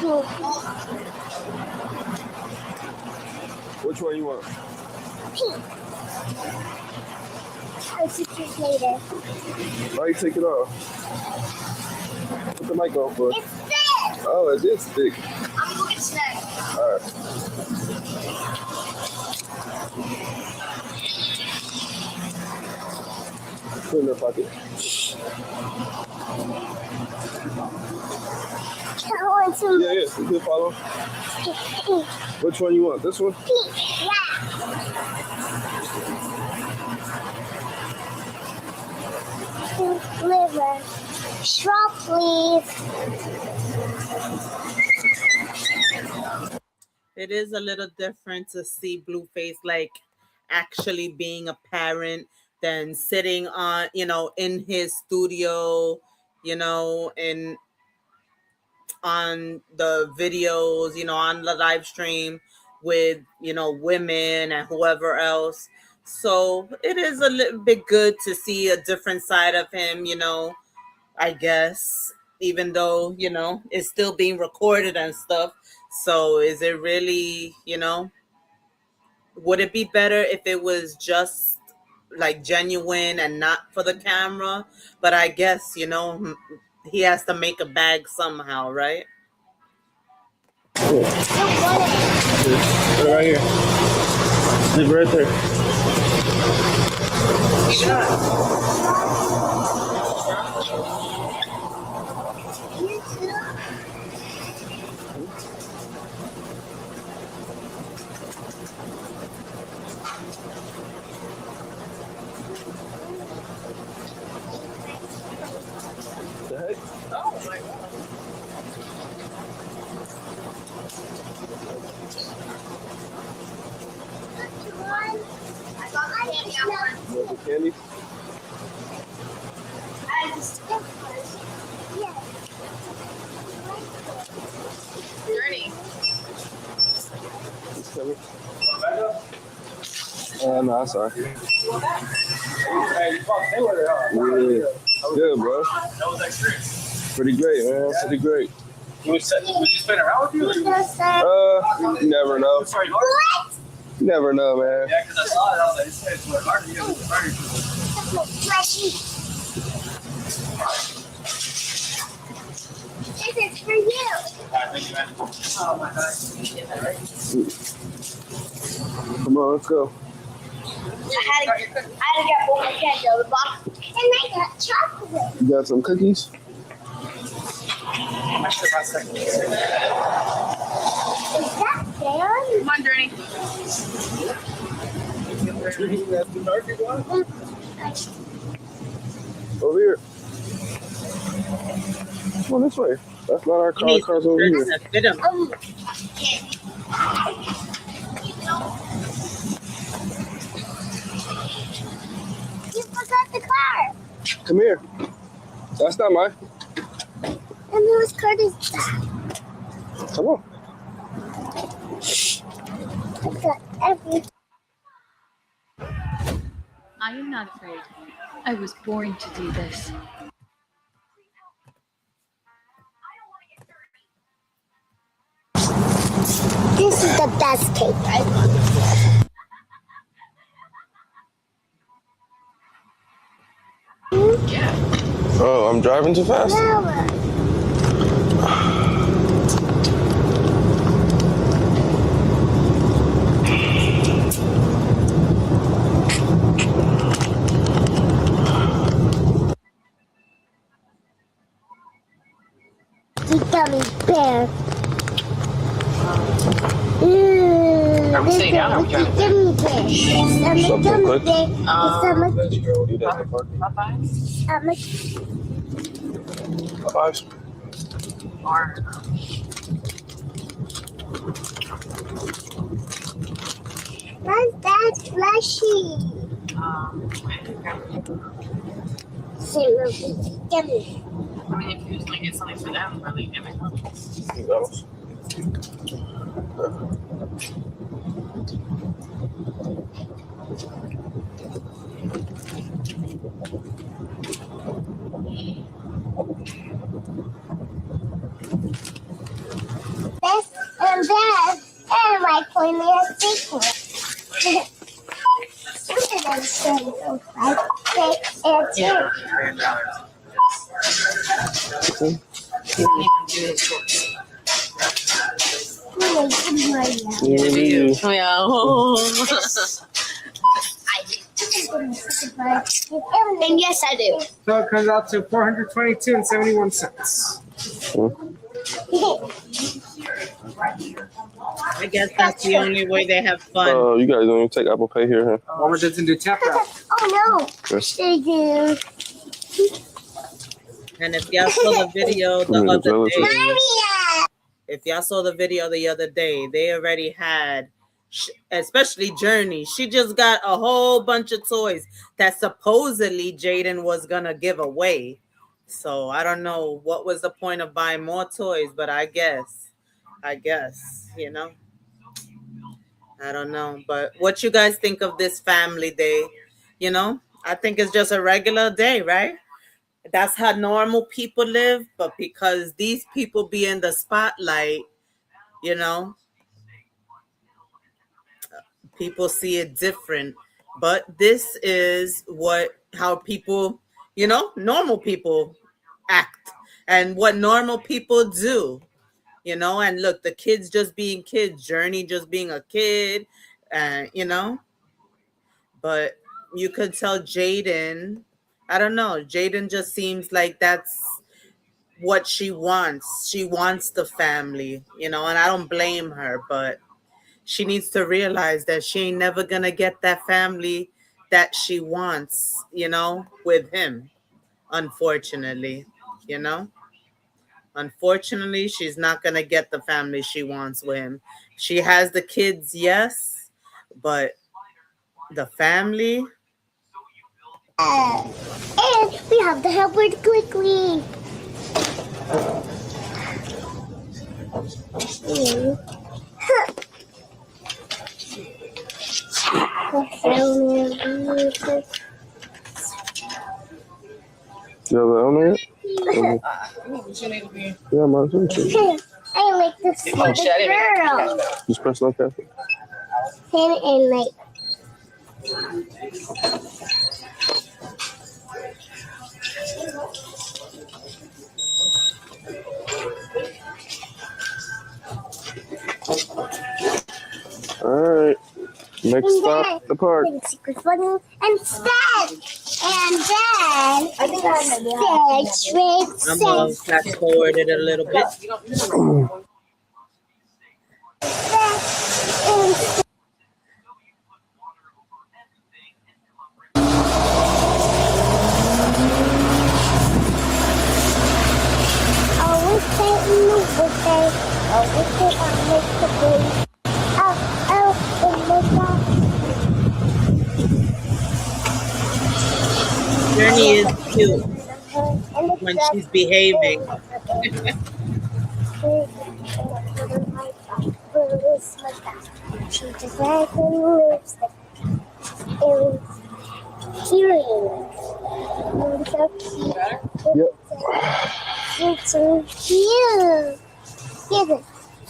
Speaker 3: Which one you want?
Speaker 4: Pink. I'll see you later.
Speaker 3: Why you take it off? Put the mic on for.
Speaker 4: It's thick.
Speaker 3: Oh, it is thick.
Speaker 4: I'm going to snack.
Speaker 3: All right. Put it in their pocket.
Speaker 4: I want some
Speaker 3: Yeah, you can follow.
Speaker 4: pink.
Speaker 3: Which one you want? This one?
Speaker 4: Pink. Yeah. Pink liver. Straw, please.
Speaker 1: It is a little different to see Blueface like actually being a parent than sitting on, in his studio, and on the videos, on the live stream with, women and whoever else. So it is a little bit good to see a different side of him, I guess, even though, it's still being recorded and stuff. So is it really, would it be better if it was just like genuine and not for the camera? But I guess, he has to make a bag somehow, right?
Speaker 3: Put it right here. Leave it right there. The heck?
Speaker 2: Oh my god.
Speaker 4: I got candy out.
Speaker 3: You want the candy?
Speaker 4: I just yeah.
Speaker 2: Journey.
Speaker 3: It's coming. No, I'm sorry.
Speaker 2: Hey, you fucked Taylor, huh?
Speaker 3: Yeah. Good, bro.
Speaker 2: That was that trip.
Speaker 3: Pretty great, man. Pretty great.
Speaker 2: Was you spinning around with you? Or you
Speaker 3: You never know.
Speaker 2: sorry, hard?
Speaker 4: What?
Speaker 3: You never know, man.
Speaker 2: Yeah, because I saw it. I was like, this guy's working hard to get it started.
Speaker 4: This is for you.
Speaker 2: Thank you, man. Oh my god. You get that right?
Speaker 3: Come on, let's go.
Speaker 4: I had to get both my candy out of the box. And I got chocolate.
Speaker 3: You got some cookies?
Speaker 2: I should have second.
Speaker 4: Is that fair?
Speaker 2: Come on, Journey.
Speaker 3: Over here. Come on this way. That's not our car. Car's over here.
Speaker 1: Fit him.
Speaker 4: You forgot the car.
Speaker 3: Come here. That's not mine.
Speaker 4: And whose car is that?
Speaker 3: Come on.
Speaker 4: I got every.
Speaker 7: I am not afraid. I was born to do this.
Speaker 4: This is the best cake.
Speaker 3: Oh, I'm driving too fast?
Speaker 4: Mama.
Speaker 2: Are we sitting down or are we driving?
Speaker 4: Gummy bear. Some
Speaker 3: Something quick.
Speaker 4: gummy bear. Some
Speaker 3: Eat at the park.
Speaker 2: Popeyes?
Speaker 3: Popeyes.
Speaker 2: Or
Speaker 4: what's that flashy? Some gummy.
Speaker 2: I mean, if you just like get something for them, really, it makes sense.
Speaker 3: McDonald's.
Speaker 4: This and that, and my pointy secret.
Speaker 2: Yeah. Oh, yeah.
Speaker 4: And yes, I do.
Speaker 8: So it comes out to $422.71.
Speaker 1: I guess that's the only way they have fun.
Speaker 3: You guys don't even take Apple Pay here, huh?
Speaker 8: Walmart doesn't do tap out.
Speaker 4: Oh no,
Speaker 3: Yes.
Speaker 4: they do.
Speaker 1: And if y'all saw the video the
Speaker 3: Maria.
Speaker 1: other day,
Speaker 4: Maria!
Speaker 1: if y'all saw the video the other day, they already had, especially Journey. She just got a whole bunch of toys that supposedly Jaidyn was gonna give away. So I don't know what was the point of buying more toys, but I guess, you know, I don't know. But what you guys think of this family day? You know, I think it's just a regular day, right? That's how normal people live, but because these people be in the spotlight, you know, people see it different. But this is how people, you know, normal people act and what normal people do, you know. And look, the kids just being kids, Journey just being a kid, you know. But you could tell Jaidyn, I don't know, Jaidyn just seems like that's what she wants. She wants the family, you know, and I don't blame her, but she needs to realize that she ain't never gonna get that family that she wants, you know, with him, unfortunately, you know. Unfortunately, she's not gonna get the family she wants with him. She has the kids, yes, but the family.
Speaker 4: And we have to help her quickly.
Speaker 3: You have it on there? Yeah, mine's on too.
Speaker 4: I like this for the girl.
Speaker 3: Just press like that.
Speaker 4: And like.
Speaker 3: All right. Next stop, the park.
Speaker 4: And then
Speaker 1: I'm gonna fast forward it a little bit. Journey is cute when she's behaving.
Speaker 4: She just has lipstick. Earrings. So cute.
Speaker 3: Yep.
Speaker 4: It's so cute.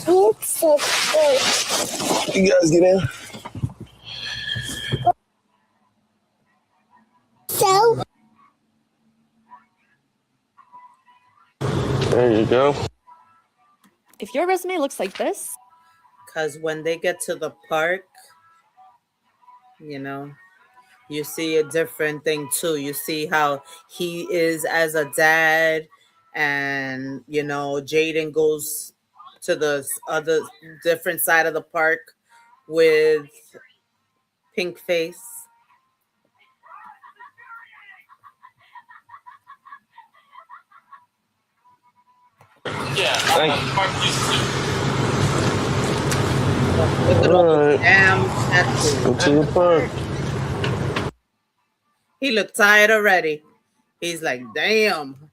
Speaker 4: It's so cute.
Speaker 3: You guys get in.
Speaker 4: So.
Speaker 3: There you go.
Speaker 9: If your resume looks like this,
Speaker 1: Because when they get to the park, you know, you see a different thing too. You see how he is as a dad, and you know, Jaidyn goes to the other different side of the park with pink face.
Speaker 3: Thank you.
Speaker 1: Look at all the
Speaker 3: Alright.
Speaker 1: damn tattoos.
Speaker 3: Go to the park.
Speaker 1: He looked tired already. He's like, damn.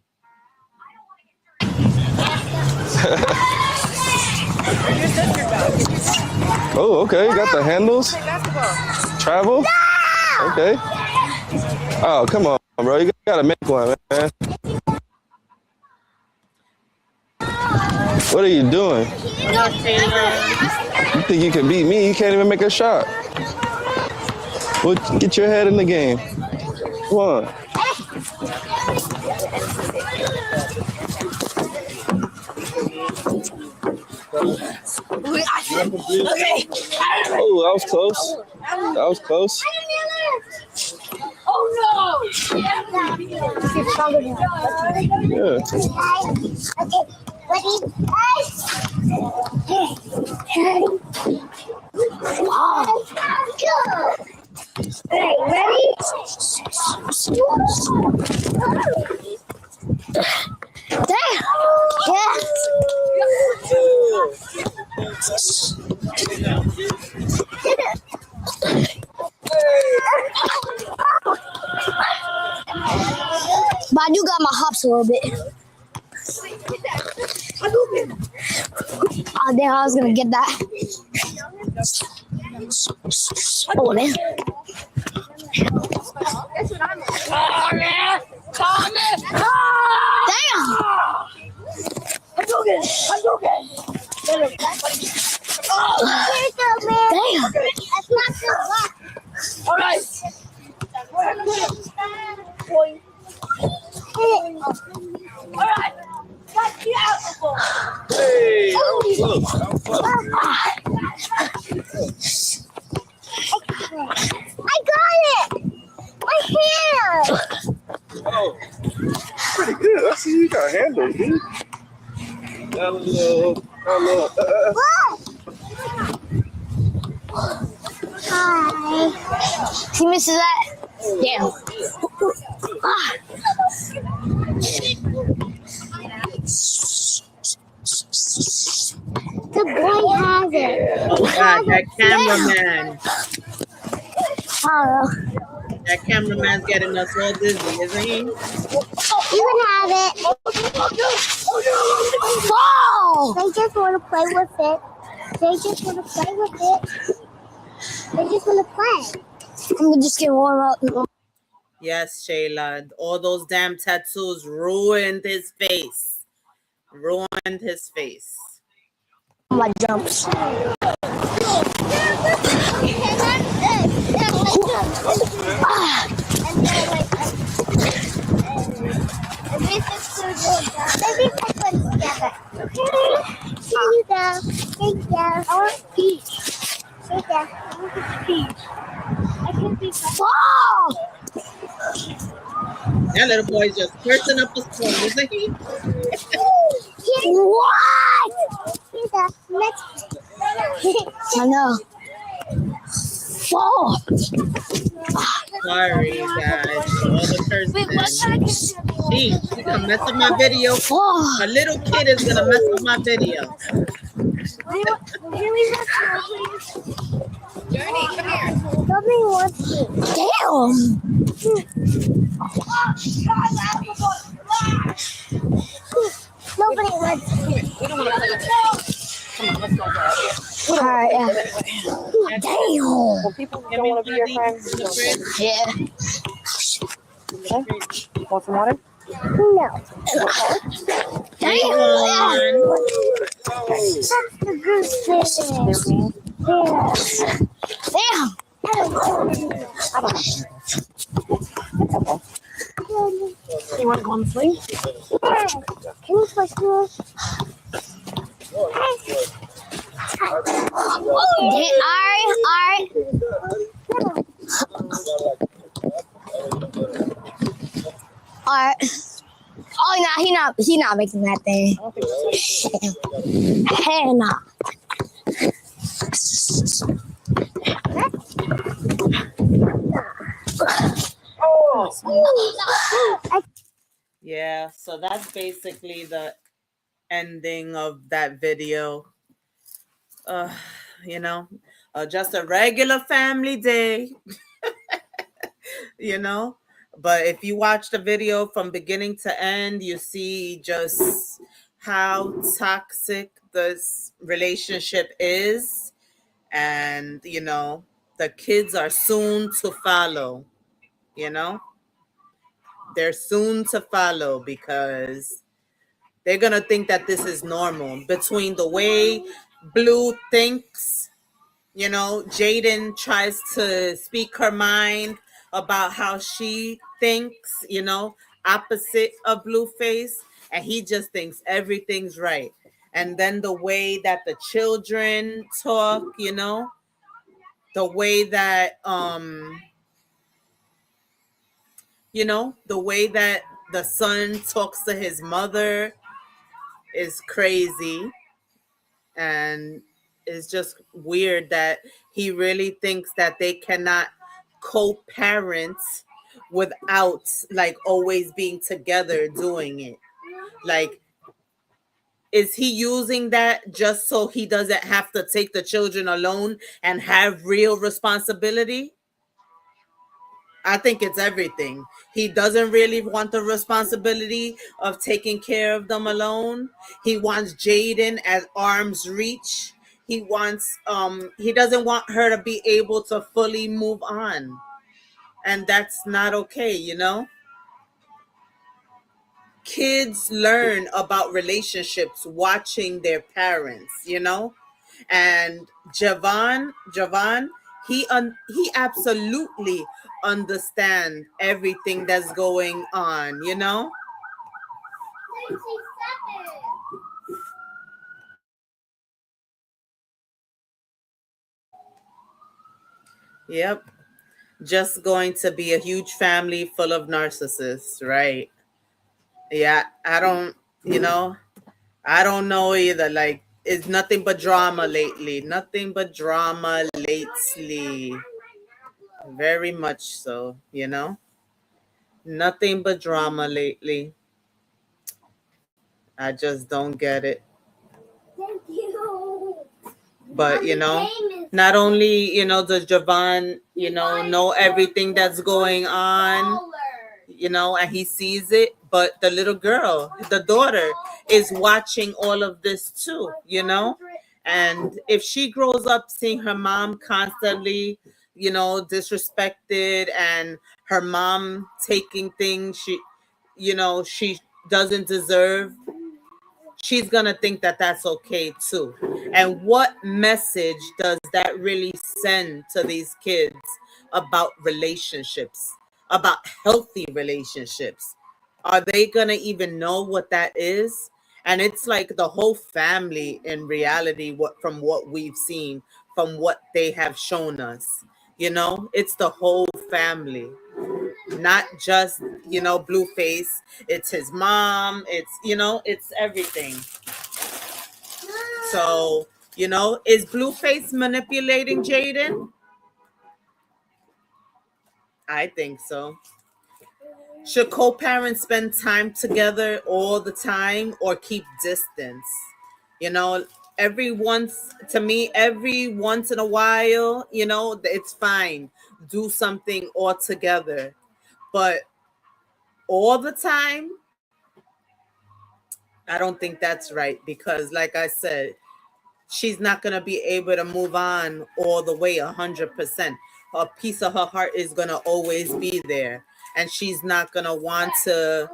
Speaker 3: Oh, okay. Got the handles. Travel. Okay. Oh, come on, bro. You gotta make one, man. What are you doing? You think you can beat me? You can't even make a shot. Well, get your head in the game. Come on. Oh, that was close. That was close.
Speaker 4: Oh no!
Speaker 3: Yeah.
Speaker 4: Okay, ready? Damn! Yeah! But I do got my hops a little bit. Oh, damn, I was gonna get that. Oh, man. Damn! I'm joking. Damn! That's not the luck. All right. All right.
Speaker 3: Hey, that was close. That was close.
Speaker 4: I got it! My hand!
Speaker 3: Oh, pretty good. I see you got handles, dude. Got a little.
Speaker 4: Hi. He misses that? Damn. The boy has it.
Speaker 1: Oh God, that cameraman.
Speaker 4: Oh,
Speaker 1: That cameraman's getting us all dizzy, isn't he?
Speaker 4: you can have it. Fall! They just want to play with it. They just want to play. I'm just getting warm up.
Speaker 1: Yes, Shayla. All those damn tattoos ruined his face. Ruined his face.
Speaker 4: My jumps.
Speaker 1: That little boy's just cursing up a storm, isn't he?
Speaker 4: What? I know. Fall.
Speaker 1: Sorry, guys. All the cursing. She's gonna mess up my video. A little kid is gonna mess up my video.
Speaker 4: Journey, come here. Nobody wants to. Damn. Nobody wants to.
Speaker 7: We don't want to play with it. Come on, let's go.
Speaker 4: All right, yeah. Damn.
Speaker 7: Well, people don't want to be your friends.
Speaker 4: Yeah.
Speaker 7: Okay. Want some water?
Speaker 4: No. Damn. That's the goose fishing. Yeah. Damn.
Speaker 7: You want to go on the swing?
Speaker 4: Can you push me? Alright. Oh, no, he not making that thing. Hell no.
Speaker 1: Yeah, so that's basically the ending of that video. Uh, you know, just a regular family day, you know. But if you watch the video from beginning to end, you see just how toxic this relationship is. And, the kids are soon to follow, you know. They're soon to follow because they're going to think that this is normal. Between the way Blue thinks, Jaidyn tries to speak her mind about how she thinks, opposite of Blueface, and he just thinks everything's right. And then the way that the children talk, the way that the way that the son talks to his mother is crazy. And it's just weird that he really thinks that they cannot co-parent without like always being together doing it. Like, is he using that just so he doesn't have to take the children alone and have real responsibility? I think it's everything. He doesn't really want the responsibility of taking care of them alone. He wants Jaidyn at arm's reach. He doesn't want her to be able to fully move on. And that's not okay, Kids learn about relationships watching their parents, And Javon, he absolutely understand everything that's going on, Yep. Just going to be a huge family full of narcissists, right? Yeah, I don't know either. Like, it's nothing but drama lately. Nothing but drama lately. Very much so, Nothing but drama lately. I just don't get it.
Speaker 4: Thank you.
Speaker 1: But, not only, does Javon, know everything that's going on, and he sees it, but the little girl, the daughter, is watching all of this too, And if she grows up seeing her mom constantly, disrespected, and her mom taking things she doesn't deserve, she's gonna think that that's okay too. And what message does that really send to these kids about relationships, about healthy relationships? Are they gonna even know what that is? And it's like the whole family in reality, from what we've seen, from what they have shown us, it's the whole family, not just Blueface. It's his mom, it's everything. So, is Blueface manipulating Jaidyn? I think so. Should co-parents spend time together all the time or keep distance? Every once in a while, it's fine. Do something all together. But all the time, I don't think that's right, because like I said, she's not going to be able to move on all the way 100%. A piece of her heart is going to always be there, and she's not going to want to,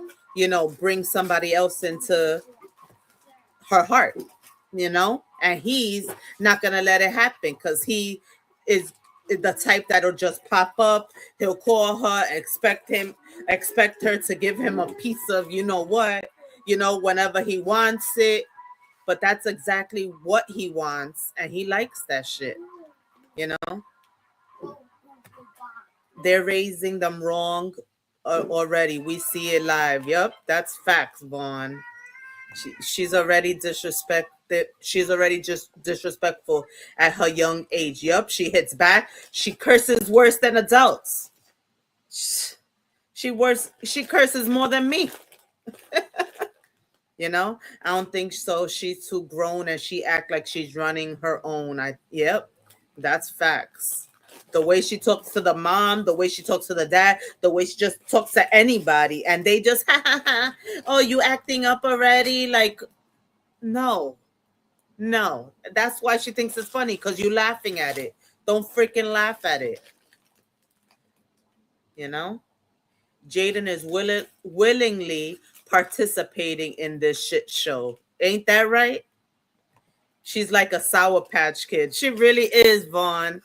Speaker 1: bring somebody else into her heart, and he's not going to let it happen, because he is the type that'll just pop up. He'll call her, expect her to give him a piece of what, whenever he wants it. But that's exactly what he wants, and he likes that shit. They're raising them wrong already. We see it live. Yep, that's facts, Vaughn. She's already disrespected. She's already just disrespectful at her young age. Yep, she hits back. She curses worse than adults. She curses more than me. You know, I don't think so. She's too grown and she act like she's running her own. Yep, that's facts. The way she talks to the mom, the way she talks to the dad, the way she just talks to anybody, and they just oh, you acting up already? Like, no, no. That's why she thinks it's funny, because you laughing at it. Don't freaking laugh at it. You know, Jaidyn is willingly participating in this shit show. Ain't that right? She's like a Sour Patch Kid. She really is, Vaughn.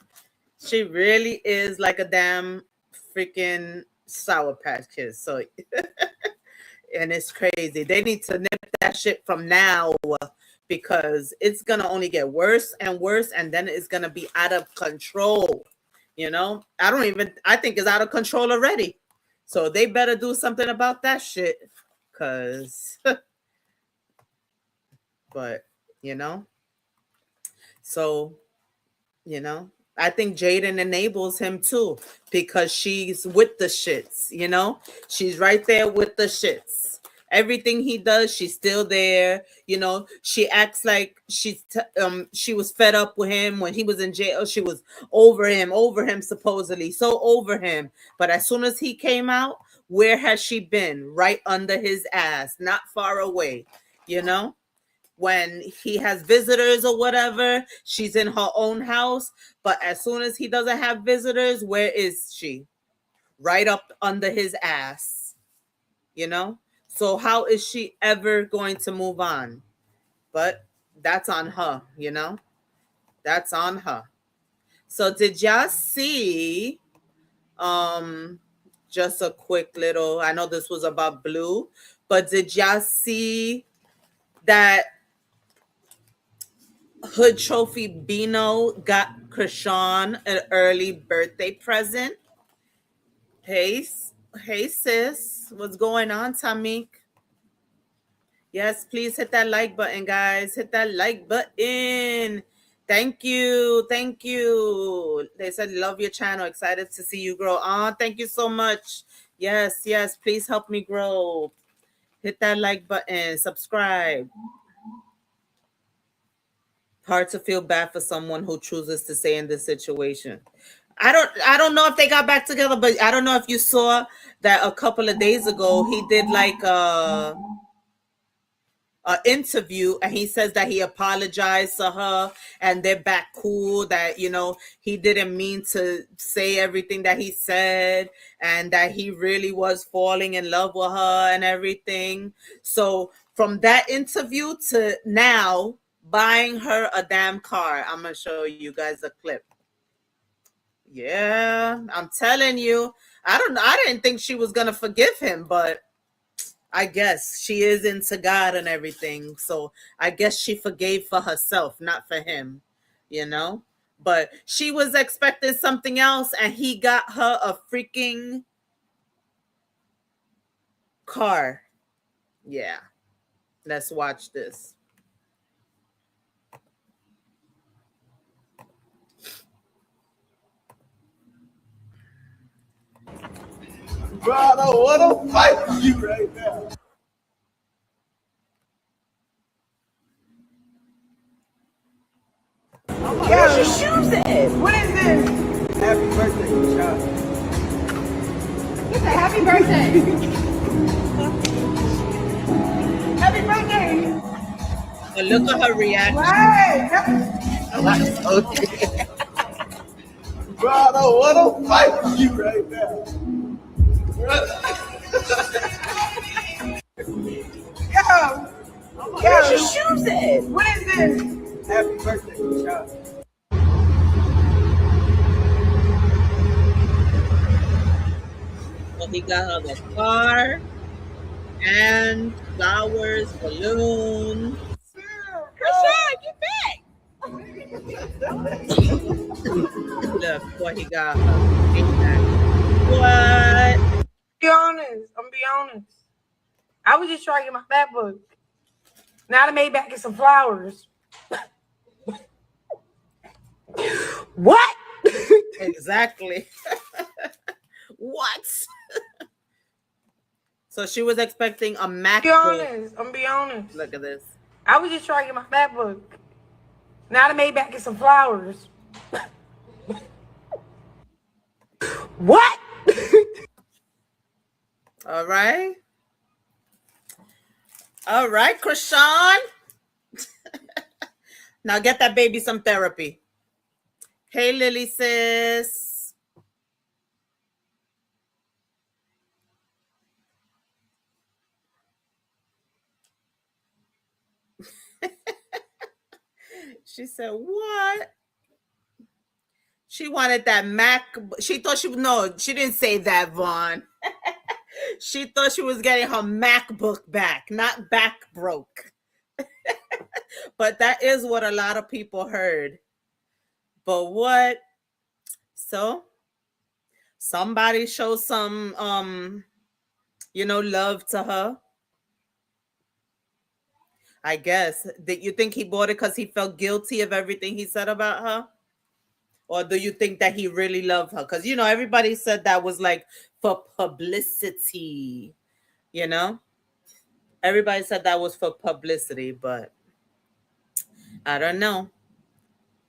Speaker 1: She really is like a damn freaking Sour Patch Kid. So, and it's crazy. They need to nip that shit from now, because it's going to only get worse and worse, and then it's going to be out of control. You know, I think it's out of control already. So they better do something about that shit, because, but, you know, so, you know, I think Jaidyn enables him too, because she's with the shits, you know, she's right there with the shits. Everything he does, she's still there. You know, she acts like she was fed up with him when he was in jail. She was over him supposedly, so over him. But as soon as he came out, where has she been? Right under his ass, not far away, you know? When he has visitors or whatever, she's in her own house. But as soon as he doesn't have visitors, where is she? Right up under his ass, you know? So how is she ever going to move on? But that's on her, you know? That's on her. So did y'all see, just a quick little, I know this was about Blue, but did y'all see that Hood Trophy Bino got Krishan an early birthday present? Hey sis, what's going on, Tamik? Yes, please hit that like button, guys. Hit that like button. Thank you. Thank you. They said, love your channel. Excited to see you grow. Oh, thank you so much. Yes, yes. Please help me grow. Hit that like button. Subscribe. Hard to feel bad for someone who chooses to stay in this situation. I don't know if they got back together, but I don't know if you saw that a couple of days ago he did like a interview, and he says that he apologized to her and they're back cool, that, you know, he didn't mean to say everything that he said, and that he really was falling in love with her and everything. So from that interview to now buying her a damn car, I'm gonna show you guys a clip. Yeah, I'm telling you, I didn't think she was gonna forgive him, but I guess she is into God and everything. So I guess she forgave for herself, not for him, you know? But she was expecting something else, and he got her a freaking car. Yeah. Let's watch this.
Speaker 10: Bro, I don't want to fight with you right now.
Speaker 11: Where's your shoes at? What is this?
Speaker 10: Happy birthday, child.
Speaker 11: He said, happy birthday. Happy birthday.
Speaker 1: Oh, look at her reaction.
Speaker 11: Right.
Speaker 10: Okay. Bro, I don't want to fight with you right now.
Speaker 11: Yo. Where's your shoes at? What is this?
Speaker 10: Happy birthday, child.
Speaker 1: So he got her the car and flowers, balloons.
Speaker 11: Krishan, get back.
Speaker 1: Look what he got her. What?
Speaker 11: Be honest. I'm gonna be honest. I was just trying to get my fat book. Now I made back get some flowers. What?
Speaker 1: Exactly. What? So she was expecting a MacBook.
Speaker 11: Be honest. I'm gonna be honest.
Speaker 1: Look at this.
Speaker 11: I was just trying to get my fat book. Now I made back in some flowers. What?
Speaker 1: All right. All right, Krishan. Now get that baby some therapy. Hey, Lily sis. She said, what? She wanted that Mac. She thought she, no, she didn't say that, Vaughn. She thought she was getting her MacBook back, not back broke. But that is what a lot of people heard. But what? So somebody show some love to her. I guess. Did you think he bought it because he felt guilty of everything he said about her? Or do you think that he really loved her? Because, everybody said that was like for publicity, Everybody said that was for publicity, but I don't know.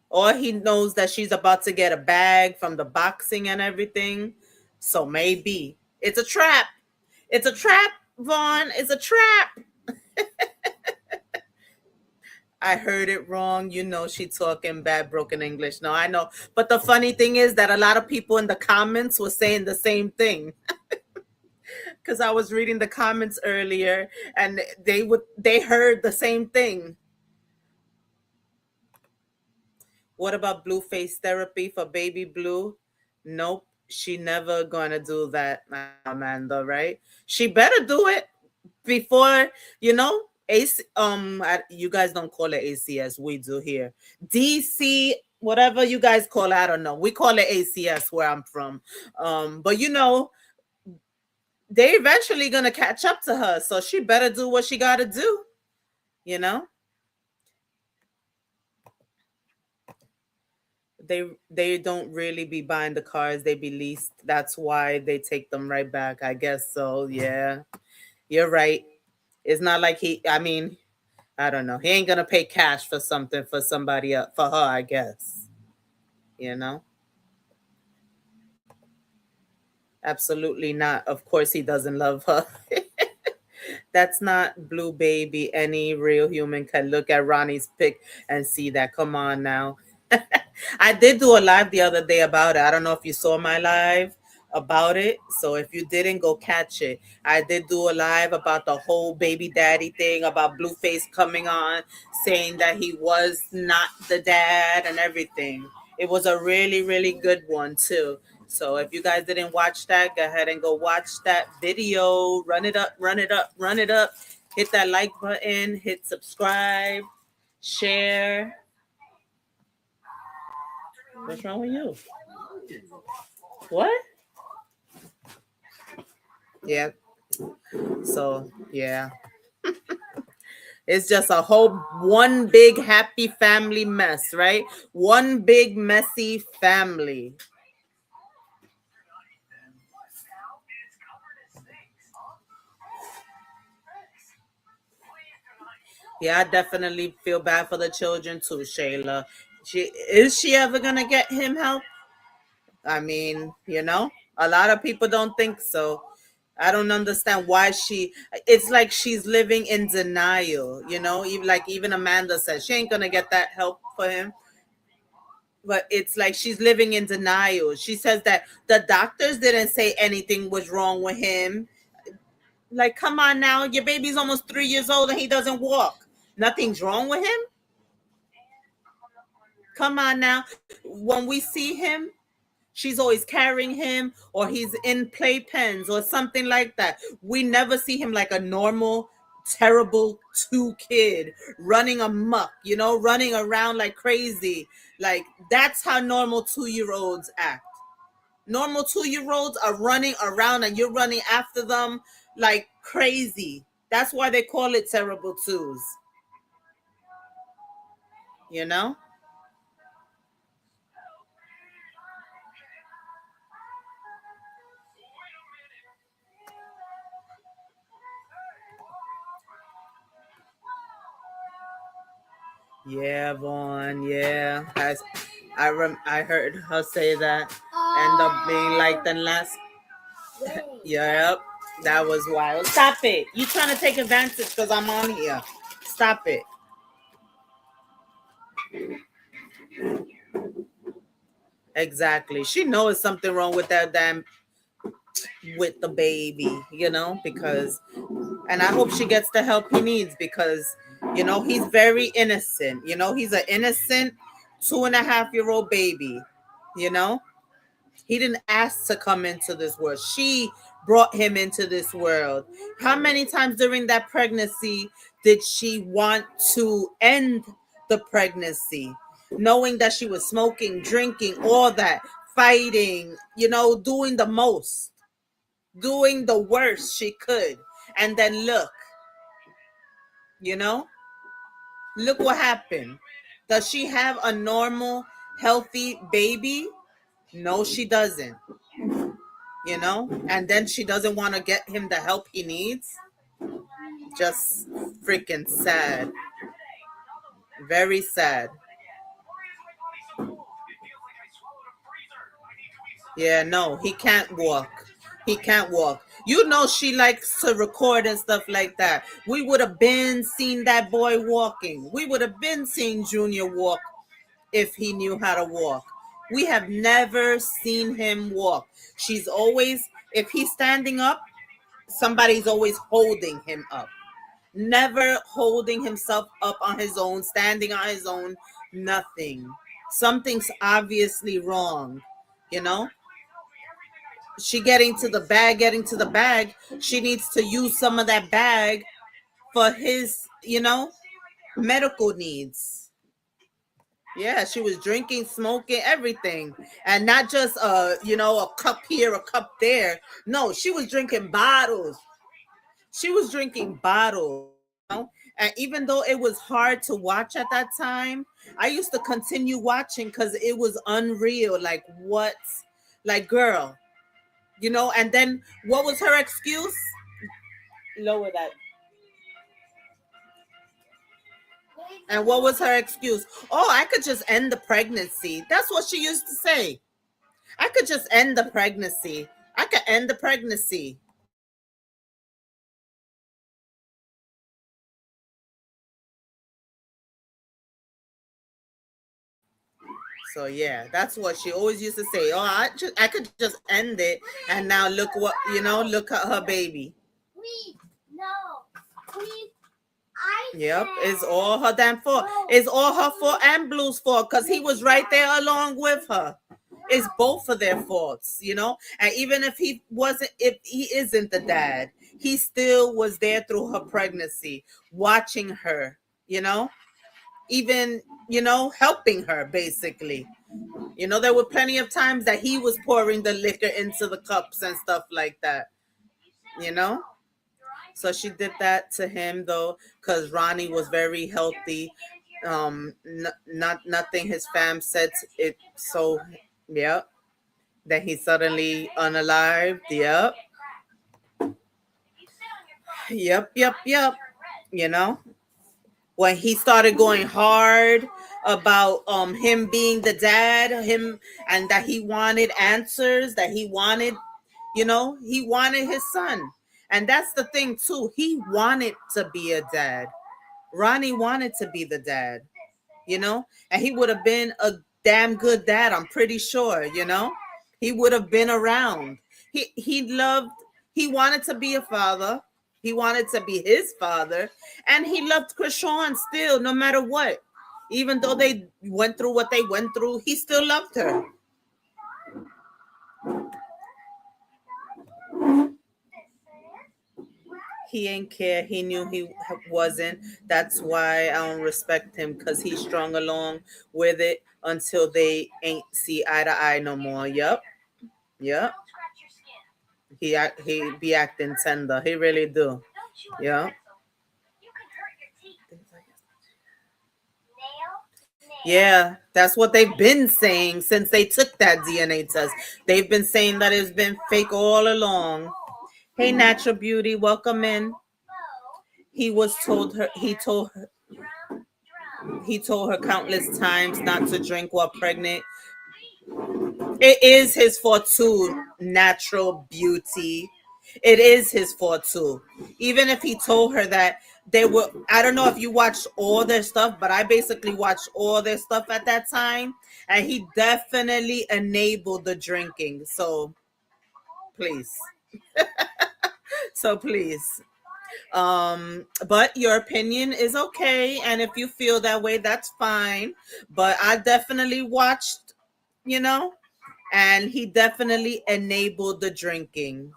Speaker 1: Or he knows that she's about to get a bag from the boxing and everything. So maybe. It's a trap. It's a trap, Vaughn. It's a trap. I heard it wrong. She talking bad broken English. No, I know. But the funny thing is that a lot of people in the comments were saying the same thing. Because I was reading the comments earlier and they heard the same thing. What about Blueface therapy for baby Blue? Nope. She never gonna do that, Amanda, right? She better do it before, you guys don't call it ACS, we do here. DC, whatever you guys call it, I don't know. We call it ACS where I'm from. But they eventually gonna catch up to her, so she better do what she gotta do, They don't really be buying the cars, they be leased. That's why they take them right back, I guess. So yeah, you're right. It's not like I don't know. He ain't gonna pay cash for something for somebody else, for her, I guess. Absolutely not. Of course he doesn't love her. That's not Blue Baby. Any real human can look at Ronnie's pic and see that. Come on now. I did do a live the other day about it. I don't know if you saw my live about it. So if you didn't, go catch it. I did do a live about the whole baby daddy thing, about Blueface coming on, saying that he was not the dad and everything. It was a really, really good one too. So if you guys didn't watch that, go ahead and go watch that video. Run it up, run it up, run it up. Hit that like button, hit subscribe, share. What's wrong with you? What? Yeah. So, yeah. It's just a whole one big happy family mess, right? One big messy family. Yeah, I definitely feel bad for the children too, Shayla. Is she ever gonna get him help? I mean, a lot of people don't think so. I don't understand why it's like she's living in denial, even Amanda said she ain't gonna get that help for him. But it's like she's living in denial. She says that the doctors didn't say anything was wrong with him. Like, come on now, your baby's almost 3 years old and he doesn't walk. Nothing's wrong with him. Come on now. When we see him, she's always carrying him or he's in playpens or something like that. We never see him like a normal, terrible 2 kid running amok, running around like crazy. Like, that's how normal 2-year-olds act. Normal 2-year-olds are running around and you're running after them like crazy. That's why they call it terrible 2s. Yeah, Vaughn. Yeah, I heard her say that. End up being like the last. Yep, that was wild. Stop it! You trying to take advantage because I'm on here? Stop it. Exactly. She knows something wrong with that damn with the baby, because and I hope she gets the help he needs because he's very innocent. He's an innocent 2.5-year-old baby. You know, he didn't ask to come into this world. She brought him into this world. How many times during that pregnancy did she want to end the pregnancy, knowing that she was smoking, drinking, all that, fighting, doing the most, doing the worst she could. And then you know, look what happened. Does she have a normal, healthy baby? No, she doesn't. And then she doesn't want to get him the help he needs. Just freaking sad. Very sad. Yeah, no, he can't walk. He can't walk. She likes to record and stuff like that. We would have been seeing that boy walking. We would have been seeing Junior walk if he knew how to walk. We have never seen him walk. She's always, if he's standing up, somebody's always holding him up. Never holding himself up on his own, standing on his own, nothing. Something's obviously wrong, you know? She getting to the bag. She needs to use some of that bag for his, medical needs. Yeah, she was drinking, smoking, everything. And not just a cup here, a cup there. No, she was drinking bottles. She was drinking bottles. And even though it was hard to watch at that time, I used to continue watching because it was unreal. Like, what? Like, girl, and then what was her excuse? Lower that. And what was her excuse? Oh, I could just end the pregnancy. That's what she used to say. I could just end the pregnancy. I could end the pregnancy. So yeah, that's what she always used to say. Oh, I could just end it, and now look what look at her baby. Yep, it's all her damn fault. It's all her fault and Blue's fault because he was right there along with her. It's both of their faults, And even if he isn't the dad, he still was there through her pregnancy, watching her, even helping her basically. There were plenty of times that he was pouring the liquor into the cups and stuff like that. So she did that to him though, because Ronnie was very healthy. Nothing his fam said it. So, yep. Then he suddenly unalived. Yep. Yep. When he started going hard about him being the dad, and that he wanted answers, that he wanted, he wanted his son. And that's the thing too. He wanted to be a dad. Ronnie wanted to be the dad, and he would have been a damn good dad. I'm pretty sure, he would have been around. He wanted to be a father. He wanted to be his father, and he loved Krishan still, no matter what. Even though they went through what they went through, he still loved her. He ain't care. He knew he wasn't. That's why I don't respect him, because he's strung along with it until they ain't see eye to eye no more. Yep. He be acting tender. He really do. Yeah. Yeah, that's what they've been saying since they took that DNA test. They've been saying that it's been fake all along. Hey, Natural Beauty, welcome in. He told her, He told her countless times not to drink while pregnant. It is his fault too, natural beauty. It is his fault too. Even if he told her that they were, I don't know if you watched all their stuff, but I basically watched all their stuff at that time, and he definitely enabled the drinking. So please. So please. But your opinion is okay, and if you feel that way, that's fine. But I definitely watched, you know, and he definitely enabled the drinking.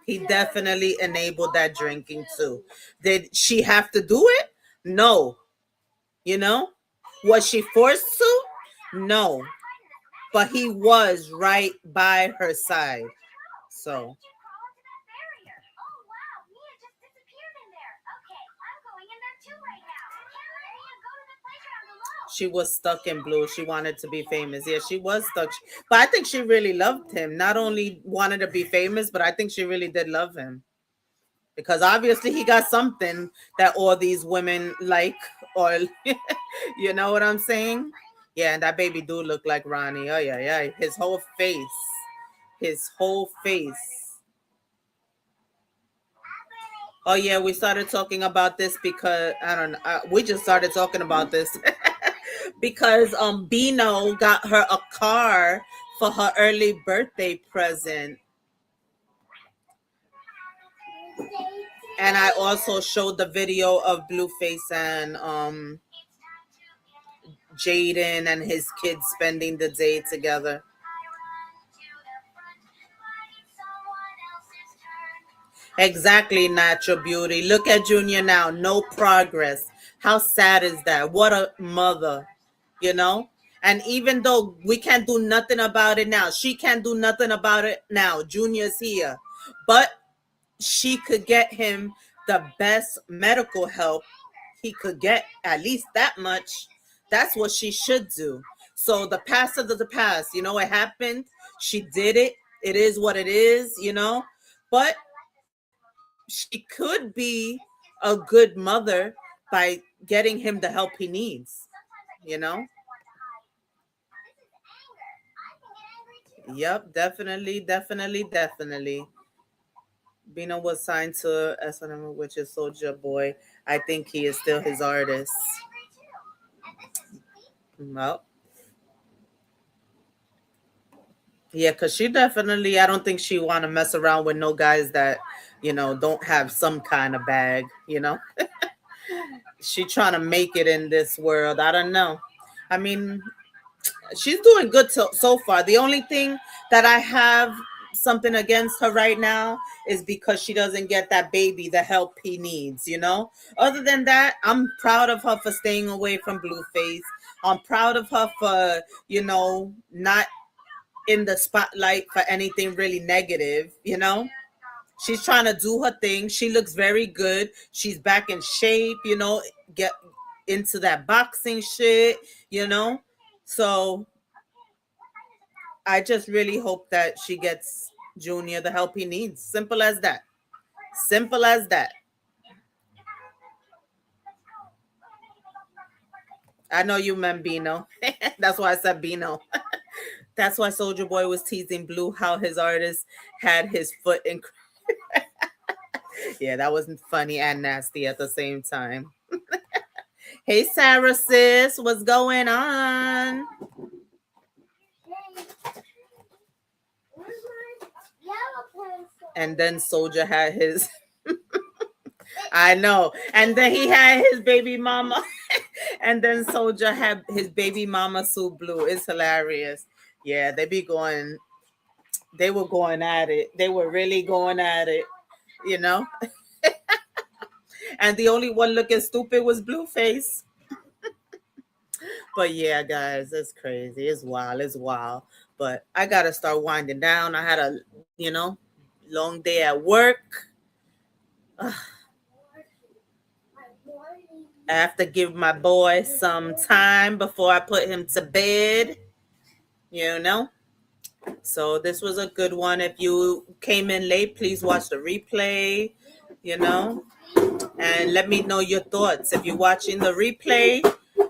Speaker 1: He definitely enabled that drinking too. Did she have to do it? No. You know? Was she forced to? No. But he was right by her side. So she was stuck in Blue. She wanted to be famous. Yeah, she was stuck. But I think she really loved him. Not only wanted to be famous, but I think she really did love him. Because obviously he got something that all these women like, or you know what I'm saying? Yeah, and that baby do look like Ronnie. Oh yeah, yeah. His whole face. His whole face. Oh yeah, we started talking about this because I don't know. We just started talking about this because Bino got her a car for her early birthday present. And I also showed the video of Blueface and Jaidyn and his kids spending the day together. Exactly, natural beauty. Look at Junior now. No progress. How sad is that? What a mother, you know? And even though we can't do nothing about it now, she can't do nothing about it now. Junior's here. But she could get him the best medical help he could get, at least that much. That's what she should do. So the past is the past. You know, it happened. She did it. It is what it is, you know? But she could be a good mother by getting him the help he needs, you know? Yep, definitely, definitely, definitely. Bino was signed to SNM, which is Soulja Boy. I think he is still his artist. Well, yeah, because she definitely, I don't think she want to mess around with no guys that, you know, don't have some kind of bag, you know? She trying to make it in this world. I don't know. I mean, she's doing good so far. The only thing that I have something against her right now is because she doesn't get that baby the help he needs, you know? Other than that, I'm proud of her for staying away from Blueface. I'm proud of her for, you know, not in the spotlight for anything really negative, you know? She's trying to do her thing. She looks very good. She's back in shape, you know, get into that boxing shit, you know? So I just really hope that she gets Junior the help he needs. Simple as that. Simple as that. I know you meant Bino. That's why I said Bino. That's why Soulja Boy was teasing Blue how his artist had his foot in. Yeah, that wasn't funny and nasty at the same time. Hey, Sarah, sis, what's going on? And then Soulja had his. I know. And then he had his baby mama. And then Soulja had his baby mama Sue Blue. It's hilarious. Yeah, they were going at it. They were really going at it, you know? And the only one looking stupid was Blueface. But yeah, guys, it's crazy. It's wild. It's wild. But I got to start winding down. I had a, you know, long day at work. I have to give my boy some time before I put him to bed, you know. So this was a good one. If you came in late, please watch the replay, you know, and let me know your thoughts. If you're watching the replay,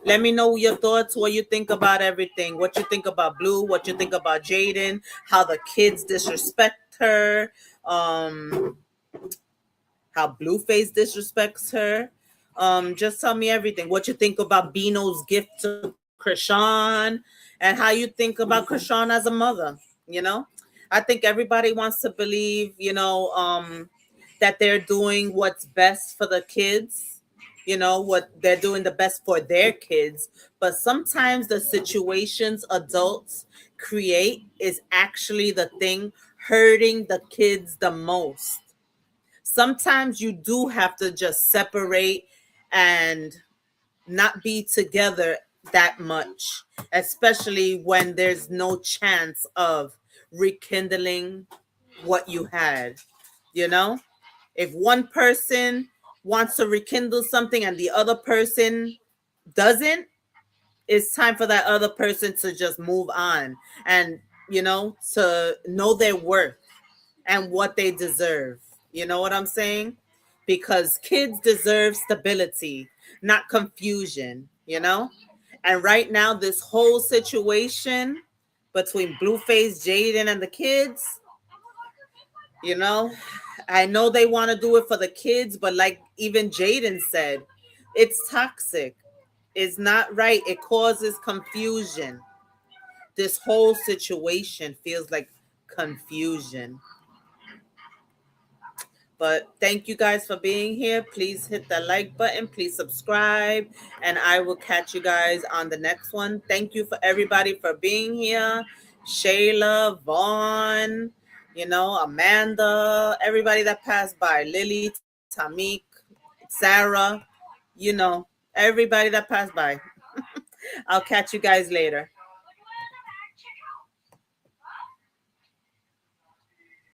Speaker 1: Let me know your thoughts, what you think about everything, what you think about Blue, what you think about Jaidyn, how the kids disrespect her, how Blueface disrespects her. Just tell me everything. What you think about Bino's gift to Krishan, and how you think about Krishan as a mother. You know, I think everybody wants to believe, that they're doing what's best for the kids. What they're doing the best for their kids, but sometimes the situations adults create is actually the thing hurting the kids the most. Sometimes you do have to just separate and not be together that much, especially when there's no chance of rekindling what you had. You know, if one person wants to rekindle something and the other person doesn't, it's time for that other person to just move on and, to know their worth and what they deserve. You know what I'm saying? Because kids deserve stability, not confusion. And right now, this whole situation between Blueface, Jaidyn, and the kids, I know they want to do it for the kids, but like even Jaidyn said, it's toxic. It's not right. It causes confusion. This whole situation feels like confusion. But thank you guys for being here. Please hit the like button. Please subscribe. And I will catch you guys on the next one. Thank you for everybody for being here. Shayla, Vaughn, Amanda, everybody that passed by. Lily, Tamik, Sarah, everybody that passed by. I'll catch you guys later.